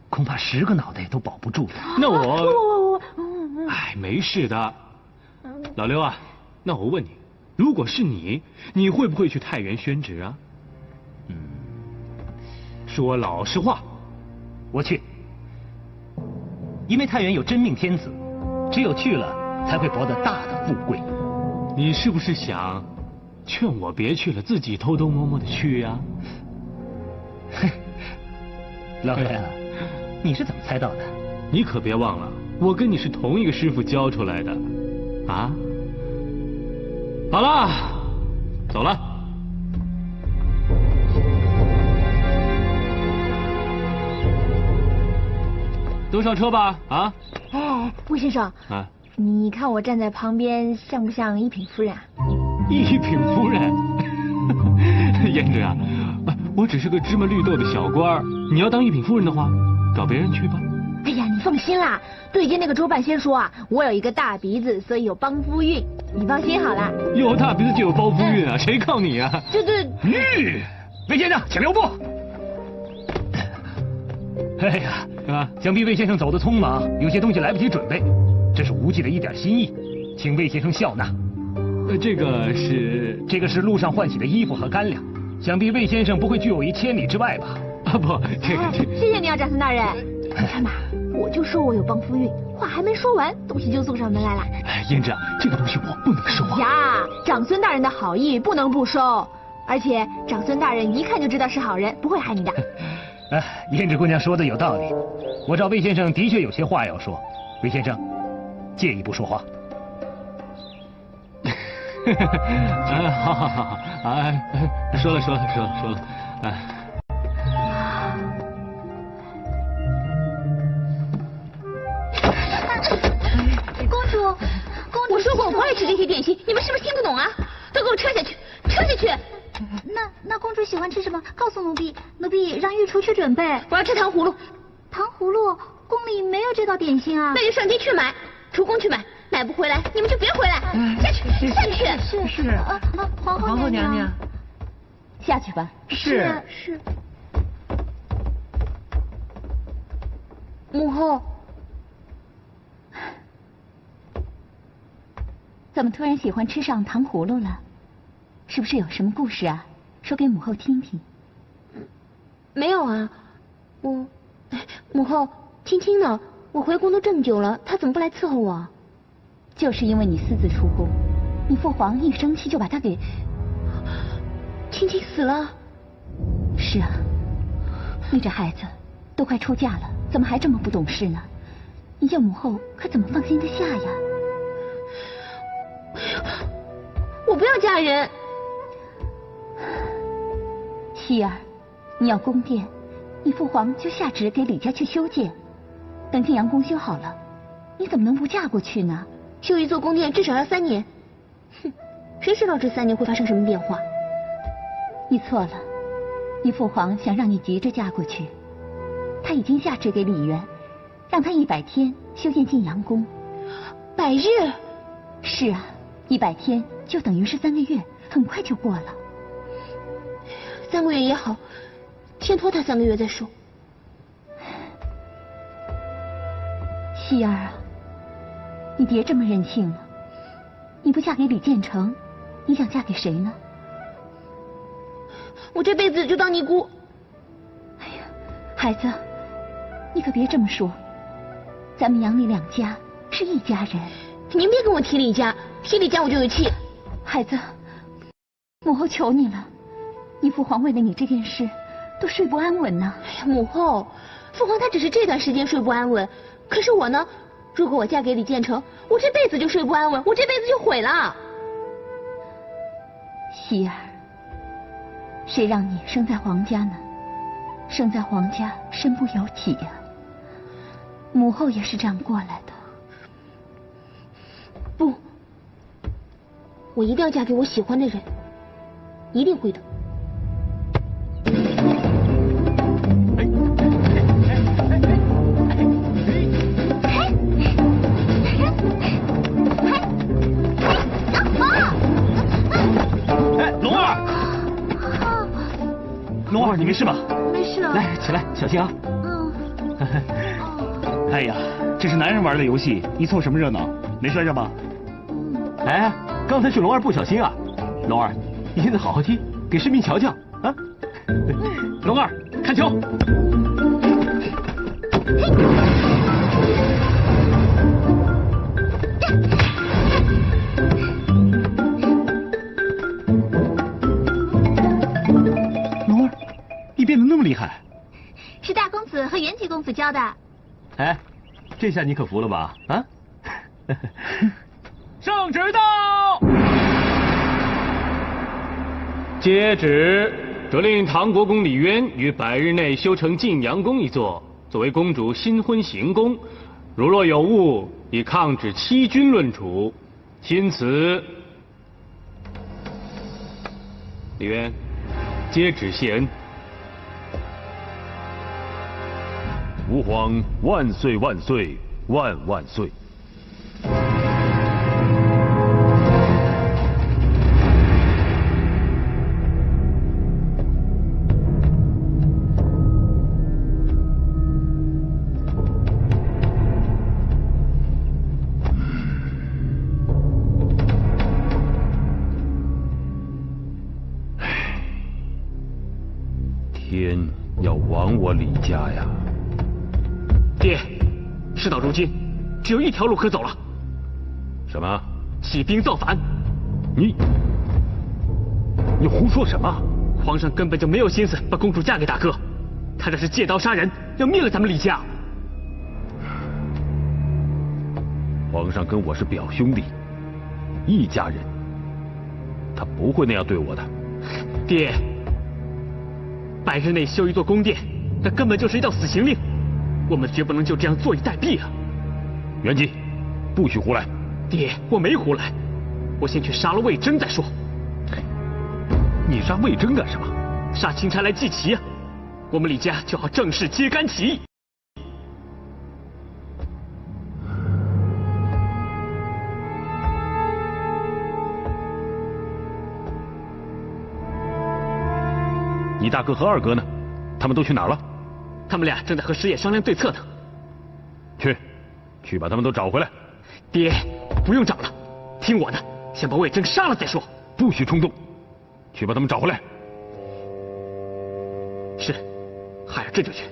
恐怕10个脑袋都保不住的。那我，没事的。老刘啊，那我问你，如果是你，你会不会去太原宣旨啊？说老实话。我去，因为太原有真命天子，只有去了才会博得大的富贵。你是不是想劝我别去了，自己偷偷摸摸的去呀？老魏啊，你是怎么猜到的？你可别忘了，我跟你是同一个师傅教出来的，啊！好了，走了。都上车吧，啊？魏先生，啊，你看我站在旁边像不像一品夫人啊？一品夫人，胭脂啊，我只是个芝麻绿豆的小官儿，你要当一品夫人的话，找别人去吧。哎呀，你放心啦，对接那个周半仙说啊，我有一个大鼻子，所以有帮夫运，你放心好了。有大鼻子就有包夫运啊，谁靠你啊？对。魏先生，请留步。哎呀，想必魏先生走得匆忙，有些东西来不及准备，这是无忌的一点心意，请魏先生笑纳。这个是路上换洗的衣服和干粮，想必魏先生不会拒我于千里之外吧？啊不，这个。谢谢你啊，长孙大人。你看吧，我就说我有帮夫运，话还没说完，东西就送上门来了。胭脂，这个东西我不能收啊。呀，长孙大人的好意不能不收，而且长孙大人一看就知道是好人，不会害你的。胭脂姑娘说的有道理，我找魏先生的确有些话要说，魏先生，借一步说话。好，说了，公主，我说过我不爱吃这些点心，你们是不是听不懂啊？都给我撤下去，撤下去！那公主喜欢吃什么？告诉奴婢，奴婢让御厨去准备。我要吃糖葫芦。糖葫芦，宫里没有这道点心啊。那就上街去买，厨工去买，买不回来你们就别回来。下去。是。皇后娘娘，下去吧。是。母后，怎么突然喜欢吃上糖葫芦了？是不是有什么故事啊？说给母后听听。没有啊，母后，青青呢？我回宫都这么久了，她怎么不来伺候我？就是因为你私自出宫，你父皇一生气就把她给……青青死了。是啊，你这孩子都快出嫁了，怎么还这么不懂事呢？你叫母后可怎么放心得下呀？我不要嫁人。希儿，你要宫殿，你父皇就下旨给李家去修建。等晋阳宫修好了，你怎么能不嫁过去呢？修一座宫殿至少要3年。哼，谁知道这3年会发生什么变化？你错了，你父皇想让你急着嫁过去，他已经下旨给李渊，让他100天修建晋阳宫。100日？是啊，100天就等于是3个月，很快就过了。3个月也好，先拖他3个月再说。希儿啊，你别这么任性了。你不嫁给李建成，你想嫁给谁呢？我这辈子就当尼姑。哎呀，孩子，你可别这么说。咱们杨李2家是一家人。您别跟我提李家，提李家我就有气。孩子，母后求你了，你父皇为了你这件事都睡不安稳呢。哎呀，母后，父皇他只是这段时间睡不安稳，可是我呢，如果我嫁给李建成，我这辈子就睡不安稳，我这辈子就毁了。希儿，谁让你生在皇家呢？生在皇家身不由己呀。母后也是这样过来的。不，我一定要嫁给我喜欢的人，一定会的。龙儿，你没事吧？没事。来，起来，小心啊。哎呀，这是男人玩的游戏，你凑什么热闹？没摔着吧？哎，刚才是龙儿不小心啊。龙儿，你现在好好踢，给士兵瞧瞧啊。龙儿，看球。龙儿，你变得那么厉害。是大公子和元吉公子教的。哎，这下你可服了吧？啊？圣旨到！接旨，责令唐国公李渊于100日内修成晋阳宫一座，作为公主新婚行宫，如若有误，以抗旨欺君论处。钦此。李渊，接旨谢恩。吾皇万岁万岁万万岁！天要亡我李家呀！爹，事到如今，只有一条路可走了。什么？起兵造反！你胡说什么？皇上根本就没有心思把公主嫁给大哥，他这是借刀杀人，要灭了咱们李家。皇上跟我是表兄弟，一家人，他不会那样对我的。爹，100日内修一座宫殿，那根本就是一道死刑令，我们绝不能就这样坐以待毙啊！元吉，不许胡来！爹，我没胡来，我先去杀了魏征再说。你杀魏征干什么？杀钦差来祭旗啊！我们李家就好正式揭竿起义。你大哥和二哥呢？他们都去哪儿了？他们俩正在和师爷商量对策呢。去把他们都找回来。爹，不用找了，听我的，先把魏征杀了再说。不许冲动，去把他们找回来。是，孩儿这就去。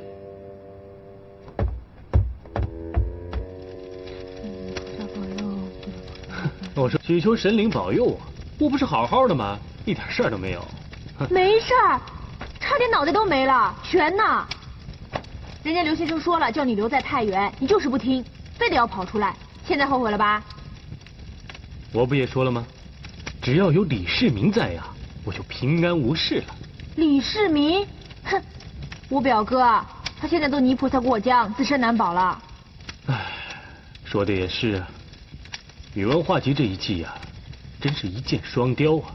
我说祈求神灵保佑啊！我不是好好的吗？一点事儿都没有。没事儿，差点脑袋都没了，悬呢。人家刘先生说了，叫你留在太原，你就是不听，非得要跑出来，现在后悔了吧？我不也说了吗？只要有李世民在呀，我就平安无事了。李世民，哼，我表哥他现在都泥菩萨过江，自身难保了。唉，说的也是啊。宇文化及这一计呀，真是一箭双雕啊！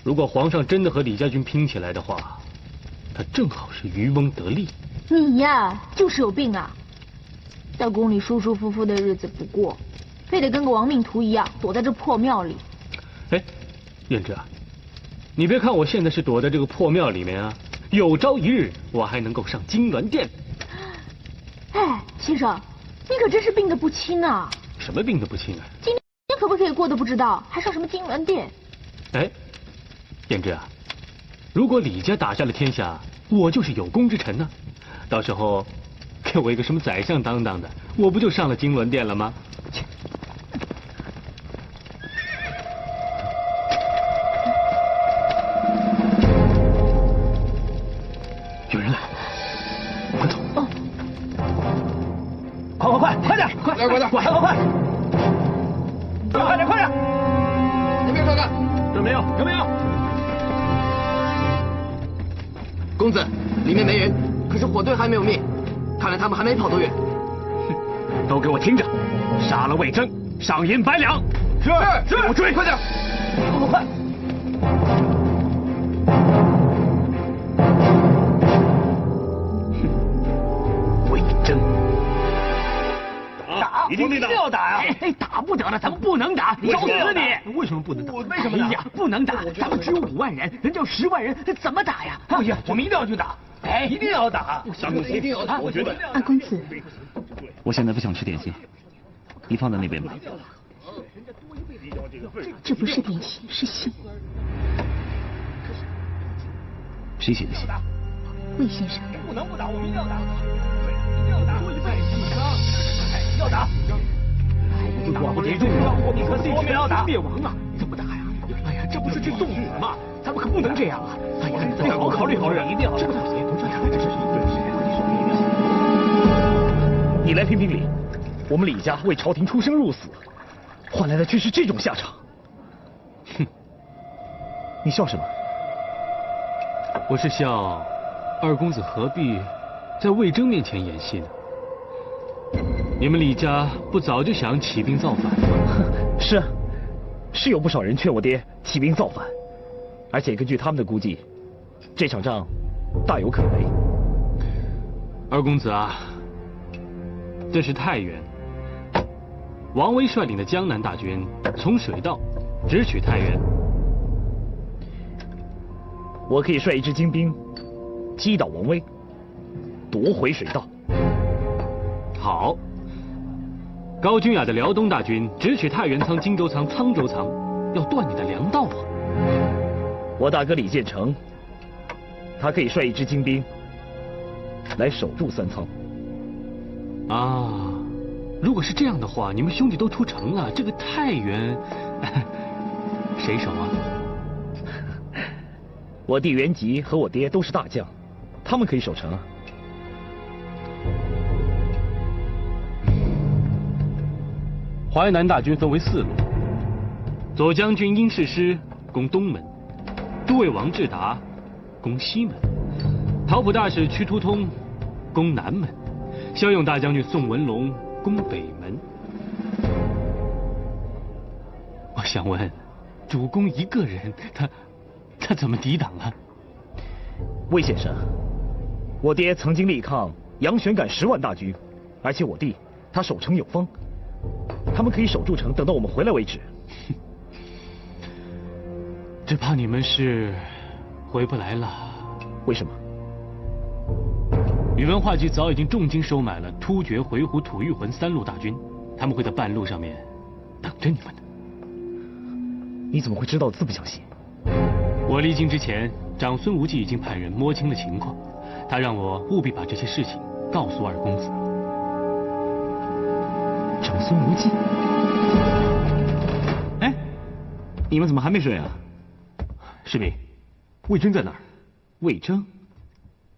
如果皇上真的和李家军拼起来的话，他正好是渔翁得利。你呀，就是有病啊！在宫里舒舒服服的日子不过，非得跟个亡命徒一样躲在这破庙里。哎，燕之啊，你别看我现在是躲在这个破庙里面啊，有朝一日我还能够上金銮殿。哎，先生，你可真是病得不轻啊！什么病得不轻啊？今天可不可以过得不知道，还上什么金銮殿？哎，燕之啊，如果李家打下了天下，我就是有功之臣呢。到时候给我一个什么宰相当当的，我不就上了金銮殿了吗？有人来，快走！哦，快点，快！快点！快点！那边看看，有没有？公子，里面没人，可是火堆还没有灭，看来他们还没跑多远。都给我听着，杀了魏征，赏银100两。是，我追，快点！快！魏征，打！一定要打呀！哎，打不得了，咱们不能打，找死你！为什么不能打？为什么？哎呀，不能打，咱们只有5万人，人家有10万人，怎么打呀？不行，我们一定要去打！哎，一定要打！小公子一定要打！我觉得。二公子，我现在不想吃点心，你放在那边吧。这不是点心，是信。谁写的信？魏先生。不能不打，我们一定要打！一定要打！要打！打不敌众我们可必须要打！灭亡啊！怎么打呀？哎呀，这不是去送死吗？咱们可不能这样啊！哎呀，你好好考虑考虑，一定要这不行！这是你来评评理，我们李家为朝廷出生入死，换来的却是这种下场。哼，你笑什么？我是笑二公子何必在魏征面前演戏呢？你们李家不早就想起兵造反了吗？是有不少人劝我爹起兵造反，而且根据他们的估计，这场仗大有可为。二公子啊，这是太原，王威率领的江南大军从水道直取太原。我可以率一支精兵击倒王威，夺回水道。好。高君雅的辽东大军直取太原仓、荆州仓、沧州仓，要断你的粮道啊！我大哥李建成，他可以率一支精兵来守住三仓。啊，如果是这样的话，你们兄弟都出城了，这个太原谁守啊？我弟袁吉和我爹都是大将，他们可以守城啊。淮南大军分为4路，左将军殷世师攻东门，都尉王志达攻西门，陶普大使屈突通攻南门，骁勇大将军宋文龙攻北门。我想问，主公一个人，他怎么抵挡啊？魏先生，我爹曾经力抗杨玄感10万大军，而且我弟他守城有方。他们可以守住城，等到我们回来为止。只怕你们是回不来了。为什么？宇文化及早已经重金收买了突厥、回鹘、吐谷浑3路大军，他们会在半路上面等着你们的。你怎么会知道这么详细？我离京之前，长孙无忌已经派人摸清了情况，他让我务必把这些事情告诉二公子。长孙无忌，哎，你们怎么还没睡啊？世民，魏征在哪儿？魏征？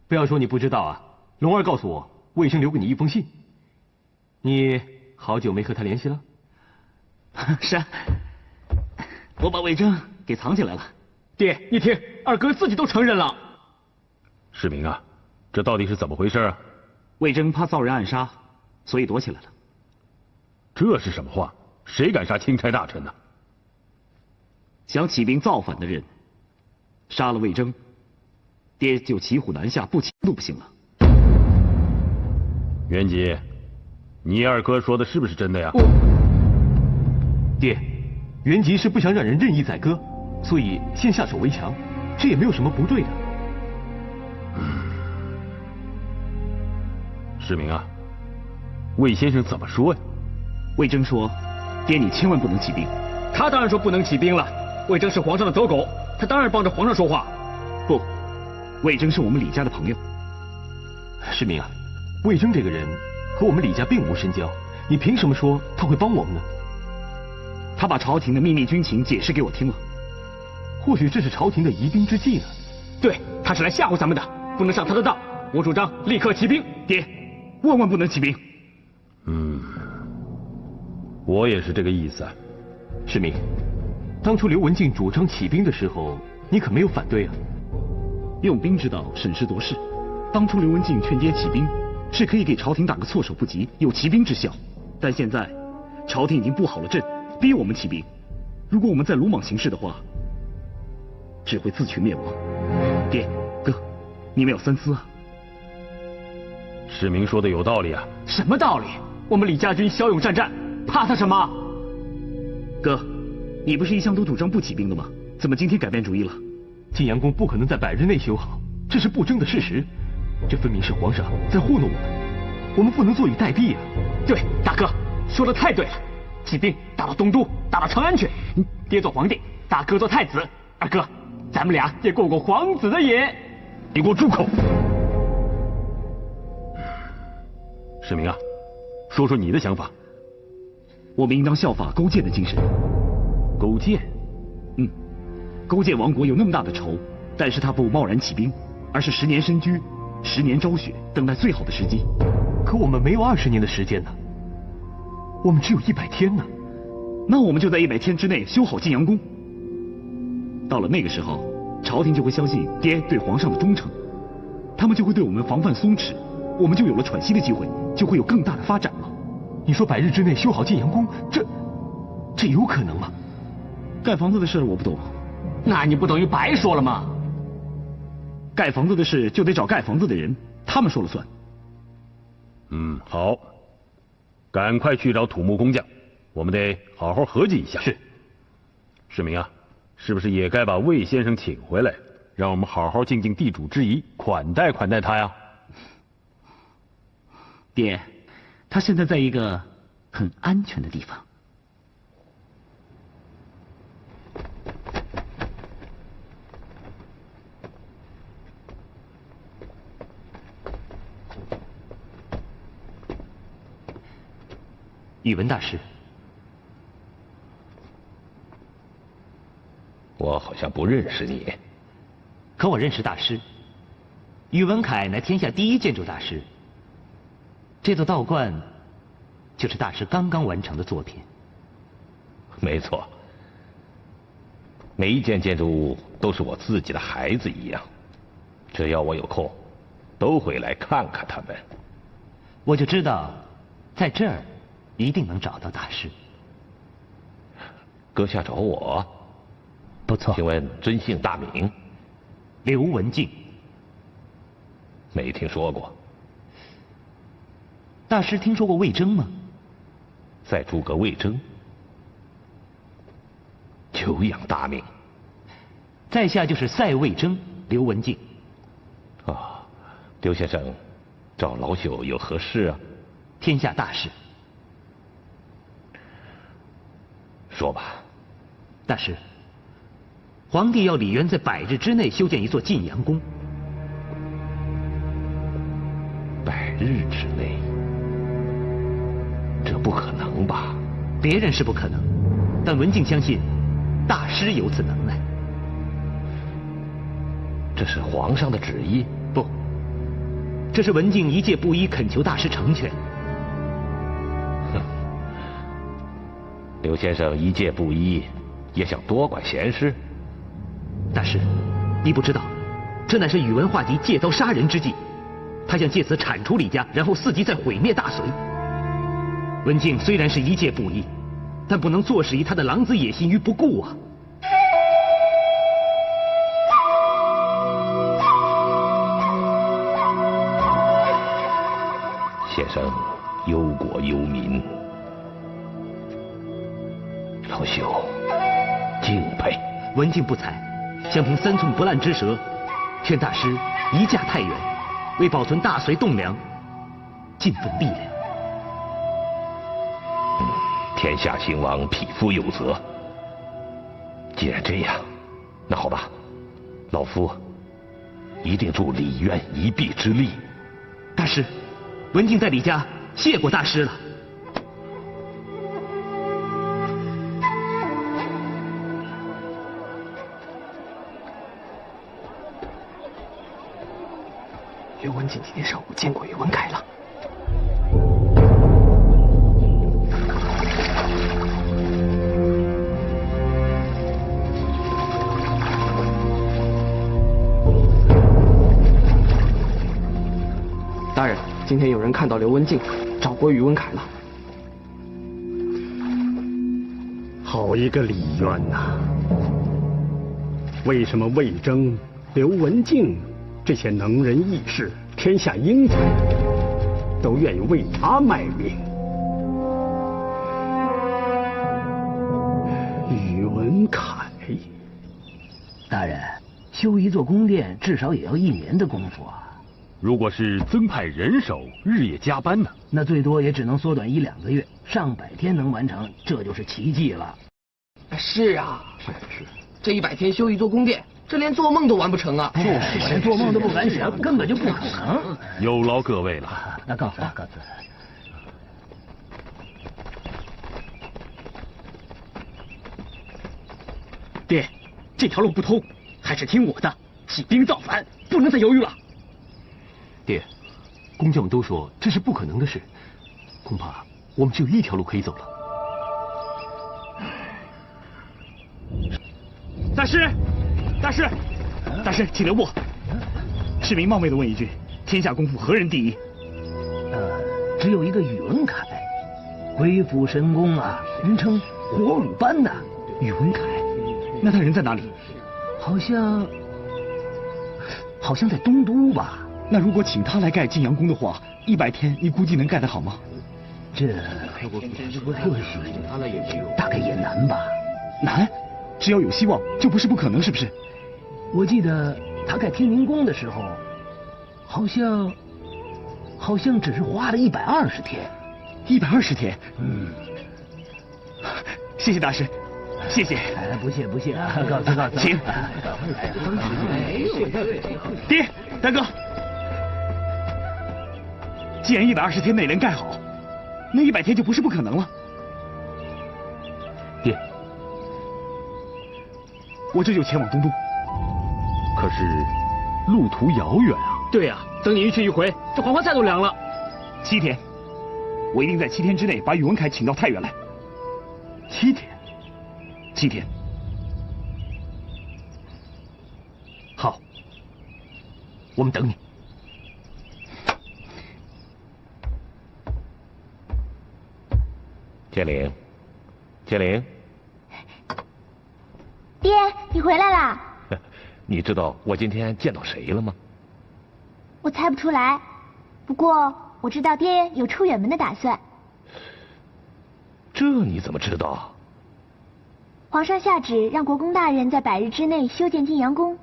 不要说你不知道啊！龙儿告诉我，魏征留给你一封信。你好久没和他联系了？是啊，我把魏征给藏起来了。爹，你听，二哥自己都承认了。世民啊，这到底是怎么回事啊？魏征怕遭人暗杀，所以躲起来了。这是什么话？谁敢杀钦差大臣呢？想起兵造反的人，杀了魏征，爹就骑虎难下，不起都不行了。袁吉，你二哥说的是不是真的呀？爹，袁吉是不想让人任意宰割，所以先下手为强，这也没有什么不对的。世民啊，魏先生怎么说呀？魏征说：“爹，你千万不能起兵。”他当然说不能起兵了。魏征是皇上的走狗，他当然帮着皇上说话。不，魏征是我们李家的朋友。世民啊，魏征这个人和我们李家并无深交，你凭什么说他会帮我们呢？他把朝廷的秘密军情解释给我听了。或许这是朝廷的疑兵之计呢。对，他是来吓唬咱们的，不能上他的当。我主张立刻起兵。爹，万万不能起兵。我也是这个意思。世民，当初刘文静主张起兵的时候，你可没有反对啊。用兵之道，审时度势。当初刘文静劝爹起兵，是可以给朝廷打个措手不及，有骑兵之效。但现在，朝廷已经布好了阵，逼我们起兵。如果我们再鲁莽行事的话，只会自取灭亡。爹，哥，你们要三思啊。世民说的有道理啊。什么道理？我们李家军骁勇善战，怕他什么？哥，你不是一向都主张不起兵的吗？怎么今天改变主意了？晋阳宫不可能在100日内修好，这是不争的事实。这分明是皇上在糊弄我们，我们不能坐以待毙啊！对，大哥说的太对了，起兵打到东都，打到长安去。爹做皇帝，大哥做太子。二哥，咱们俩也过过皇子的瘾。你给我住口！世民啊，说说你的想法。我们应当效法勾践的精神。勾践？勾践亡国有那么大的仇，但是他不贸然起兵，而是10年深居，10年昭雪，等待最好的时机。可我们没有20年的时间呢，我们只有100天呢。那我们就在100天之内修好晋阳宫。到了那个时候，朝廷就会相信爹对皇上的忠诚，他们就会对我们防范松弛，我们就有了喘息的机会，就会有更大的发展了。你说100日之内修好晋阳宫，这有可能吗？盖房子的事我不懂。那你不等于白说了吗？盖房子的事就得找盖房子的人，他们说了算。好，赶快去找土木工匠，我们得好好合计一下。是。世民啊，是不是也该把魏先生请回来，让我们好好尽尽地主之谊，款待款待他呀？爹，他现在在一个很安全的地方。宇文大师，我好像不认识你，可我认识大师。宇文恺乃天下第一建筑大师，这座道观就是大师刚刚完成的作品。没错，每一件建筑物都是我自己的孩子一样，只要我有空，都会来看看他们。我就知道，在这儿一定能找到大师。阁下找我？不错。请问尊姓大名？刘文静。没听说过。大师听说过魏征吗？在诸葛魏征，久仰大名。在下就是赛魏征，刘文静。啊，刘先生找老朽有何事啊？天下大事。说吧。大师，皇帝要李渊在100日之内修建一座晋阳宫。100日之内？这不可能吧？别人是不可能，但文静相信大师有此能耐。这是皇上的旨意？不，这是文静一介布衣恳求大师成全。刘先生一介布衣，也想多管闲事？大师，你不知道，这乃是宇文化及借刀杀人之计。他想借此铲除李家，然后伺机再毁灭大隋。文静虽然是一介布衣，但不能坐视以他的狼子野心于不顾啊！先生忧国忧民，老朽敬佩。文静不才，想凭3寸不烂之舌，劝大师移驾太原，为保存大隋栋梁尽份力量。天下兴亡，匹夫有责。既然这样，那好吧，老夫一定助李渊一臂之力。大师，文静在李家谢过大师了。刘文静今天上午见过宇文恺了。大人，今天有人看到刘文静找过宇文恺了。好一个李渊呐！为什么魏征、刘文静这些能人异士、天下英才都愿意为他卖命？宇文恺，大人，修一座宫殿至少也要1年的功夫啊。如果是增派人手，日夜加班呢？那最多也只能缩短1-2个月，上百天能完成，这就是奇迹了。是啊，是，这100天修一座宫殿，这连做梦都完不成啊！就是连做梦都不敢想，根本就不可能。有劳各位了。那告辞。爹，这条路不通，还是听我的，起兵造反，不能再犹豫了。爹，工匠们都说这是不可能的事，恐怕我们只有一条路可以走了。大师，请留步。市民冒昧的问一句，天下功夫何人第一？只有一个宇文恺，鬼斧神工啊，人称火舞班呐。宇文恺，那他人在哪里？好像在东都吧。那如果请他来盖晋阳宫的话，100天你估计能盖得好吗？这或许大概也难吧。难？只要有希望，就不是不可能，是不是？我记得他盖天明宫的时候，好像只是花了120天。120天？嗯。谢谢大师，谢谢。不谢啊，告辞。请。爹，大哥，既然120天内能盖好，那100天就不是不可能了。爹，我这就前往东都。可是路途遥远啊。对呀，等你一去一回，这黄花菜都凉了。7天，我一定在7天之内把宇文恺请到太原来。7天。好，我们等你。建灵，爹，你回来啦！你知道我今天见到谁了吗？我猜不出来，不过我知道爹有出远门的打算。这你怎么知道？皇上下旨让国公大人在100日之内修建晋阳宫。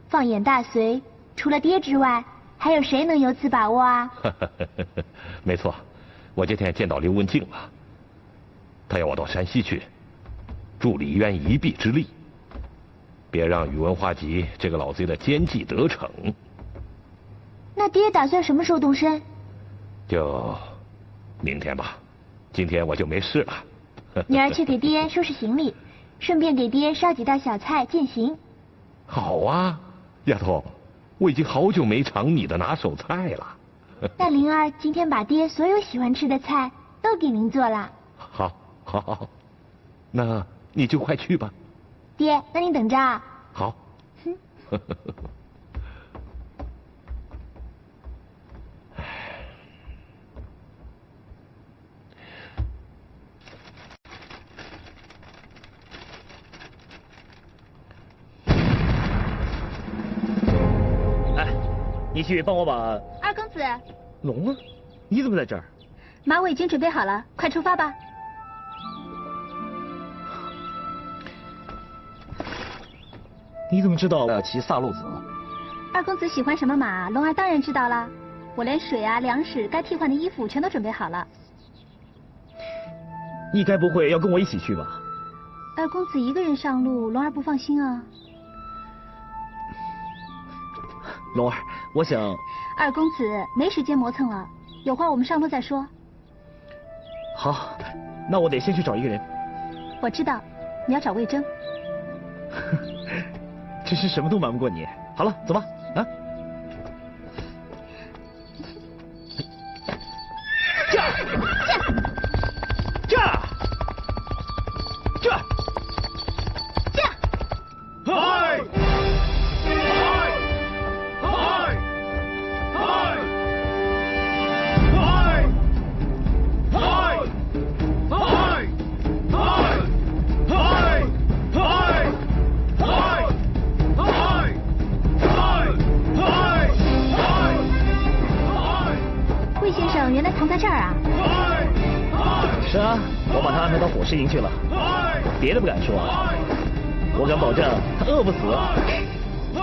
放眼大隋，除了爹之外，还有谁能有此把握啊？没错，我今天见到刘文静了，他要我到山西去，助李渊一臂之力，别让宇文化及这个老贼的奸计得逞。那爹打算什么时候动身？就明天吧，今天我就没事了。女儿去给爹收拾行李，顺便给爹烧几道小菜饯行。好啊，丫头，我已经好久没尝你的拿手菜了。那灵儿今天把爹所有喜欢吃的菜都给您做了。好，那你就快去吧。爹，那你等着啊。好。你去帮我把二公子，龙啊，你怎么在这儿？马我已经准备好了，快出发吧。你怎么知道要骑萨路子？二公子喜欢什么马，龙儿当然知道了。我连水啊、粮食、该替换的衣服全都准备好了。你该不会要跟我一起去吧？二公子一个人上路，龙儿不放心啊。龙儿，我想。二公子没时间磨蹭了，有话我们上路再说。好，那我得先去找一个人。我知道，你要找魏征。真是什么都瞒不过你。好了，走吧，啊。原来藏在这儿啊！是啊，我把他安排到火狮营去了，别的不敢说，我敢保证他饿不死。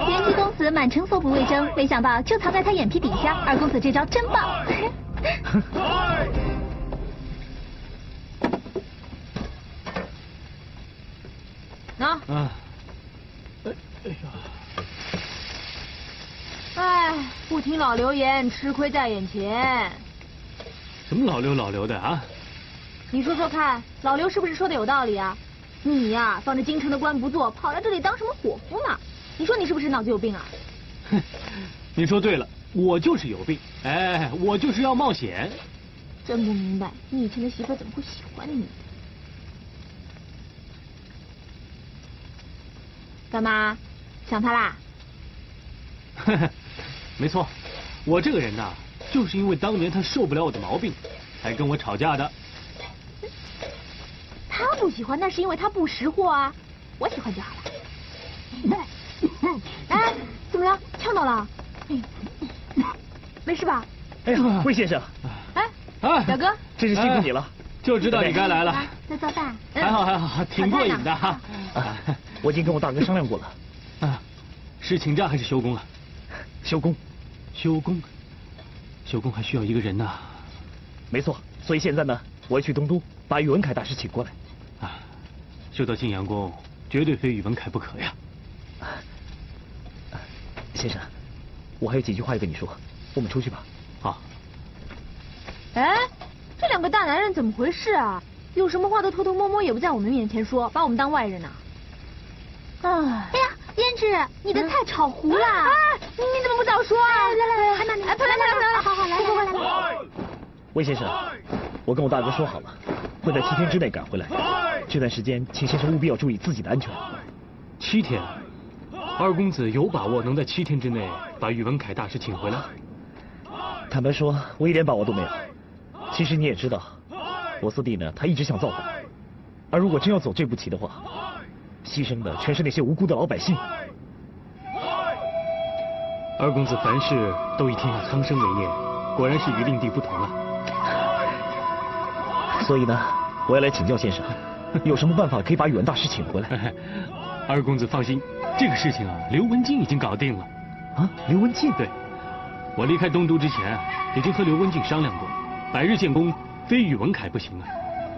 元吉公子满城搜捕魏征，没想到就藏在他眼皮底下。二公子这招真棒！喏。哎，不听老刘言，吃亏在眼前。什么老刘的啊？你说说看，老刘是不是说的有道理啊？你呀，放着京城的官不做，跑来这里当什么伙夫呢？你说你是不是脑子有病啊？哼，你说对了，我就是有病。哎，我就是要冒险。真不明白，你以前的媳妇怎么会喜欢你？干嘛？想他啦？呵呵，没错，我这个人呐，就是因为当年他受不了我的毛病，才跟我吵架的。他不喜欢，那是因为他不识货啊。我喜欢就好了。哎，怎么了？呛到了？没事吧？哎呀，魏先生。哎，表哥，真是辛苦你了。就知道你该来了。在做饭。还好，挺过瘾的哈。我已经跟我大哥商量过了。啊，是请假还是休工了？休工。休工还需要一个人呢。没错，所以现在呢，我要去东都把宇文凯大师请过来。啊，修到晋阳宫，绝对非宇文凯不可呀。先生，我还有几句话要跟你说，我们出去吧。好。哎，这两个大男人怎么回事啊？有什么话都偷偷摸摸，也不在我们面前说，把我们当外人呢？哎呀，胭脂，你的菜炒糊了！你怎么不早说啊？来，还拿你，快来，好，来。魏先生，我跟我大哥说好了，会在7天之内赶回来。这段时间，请先生务必要注意自己的安全。7天，二公子有把握能在7天之内把宇文凯大师请回来？坦白说，我一点把握都没有。其实你也知道，我四弟呢，他一直想造反，而如果真要走这步棋的话，牺牲的全是那些无辜的老百姓。二公子凡事都以天下苍生为念，果然是与令弟不同了。所以呢，我要来请教先生，有什么办法可以把宇文大师请回来？二公子放心，这个事情啊，刘文静已经搞定了。啊，刘文静？对，我离开东都之前，已经和刘文静商量过，百日建功非宇文凯不行啊。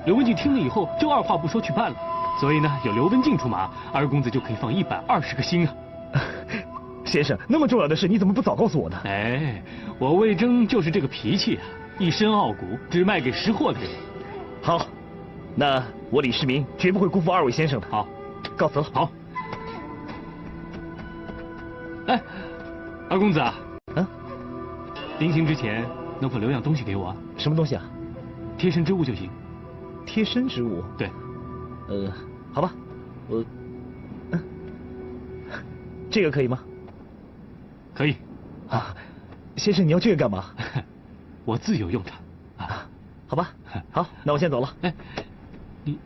刘文静听了以后，就二话不说去办了。所以呢，有刘文静出马，二公子就可以放120个心啊。先生，那么重要的事你怎么不早告诉我呢？哎，我魏征就是这个脾气啊，一身傲骨，只卖给识货的人。好，那我李世民绝不会辜负二位先生的。好，告辞了。好。哎，二公子啊，临行之前能否留样东西给我啊？什么东西啊？贴身之物就行。贴身之物？对。好吧，这个可以吗？可以。啊，先生，你要这个干嘛？我自有用它。啊，好吧，好，那我先走了。哎，你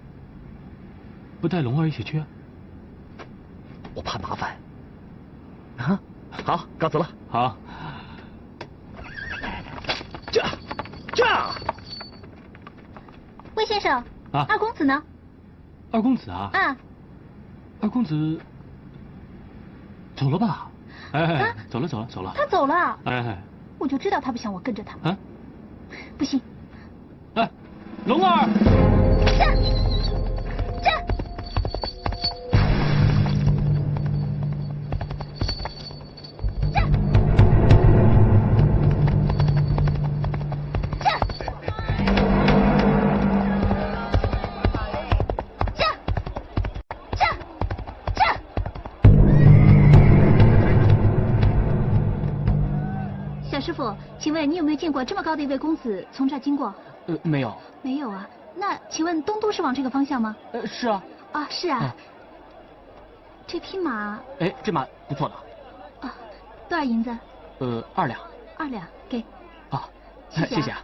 不带龙儿一起去啊？我怕麻烦。啊，好，告辞了。好。这。魏先生，啊，二公子呢？二公子啊？二公子走了吧？哎，走了。他走了。哎，我就知道他不想我跟着他。啊，不行。哎，龙儿。师傅，请问你有没有见过这么高的一位公子从这儿经过？没有。没有啊？那请问东都是往这个方向吗？是啊。啊，是啊。这匹马……哎，这马不错的。啊，多少银子？2两。2两，给。啊，谢谢啊。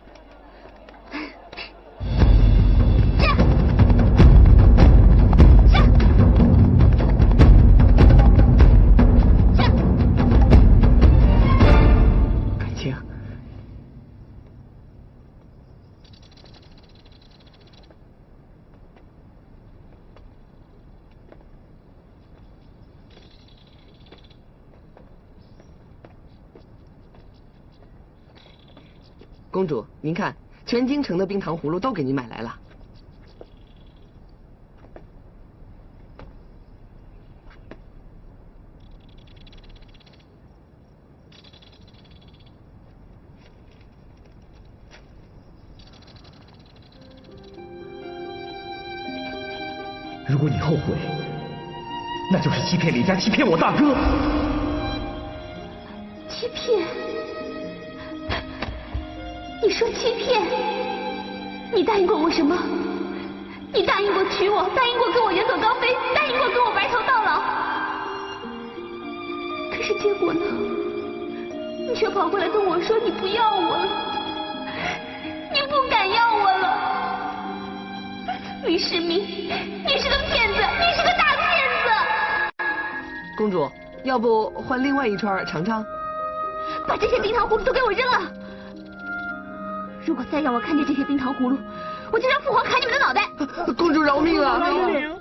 公主，您看，全京城的冰糖葫芦都给您买来了。如果你后悔，那就是欺骗李家，欺骗我大哥。欺骗？你说欺骗？你答应过我什么？你答应过娶我，答应过跟我远走高飞，答应过跟我白头到老。可是结果呢？你却跑回来跟我说你不要我了。失明，你是个骗子，你是个大骗子！公主，要不换另外一串尝尝？把这些冰糖葫芦都给我扔了！如果再让我看见这些冰糖葫芦，我就让父皇砍你们的脑袋！公主饶命啊！饶命！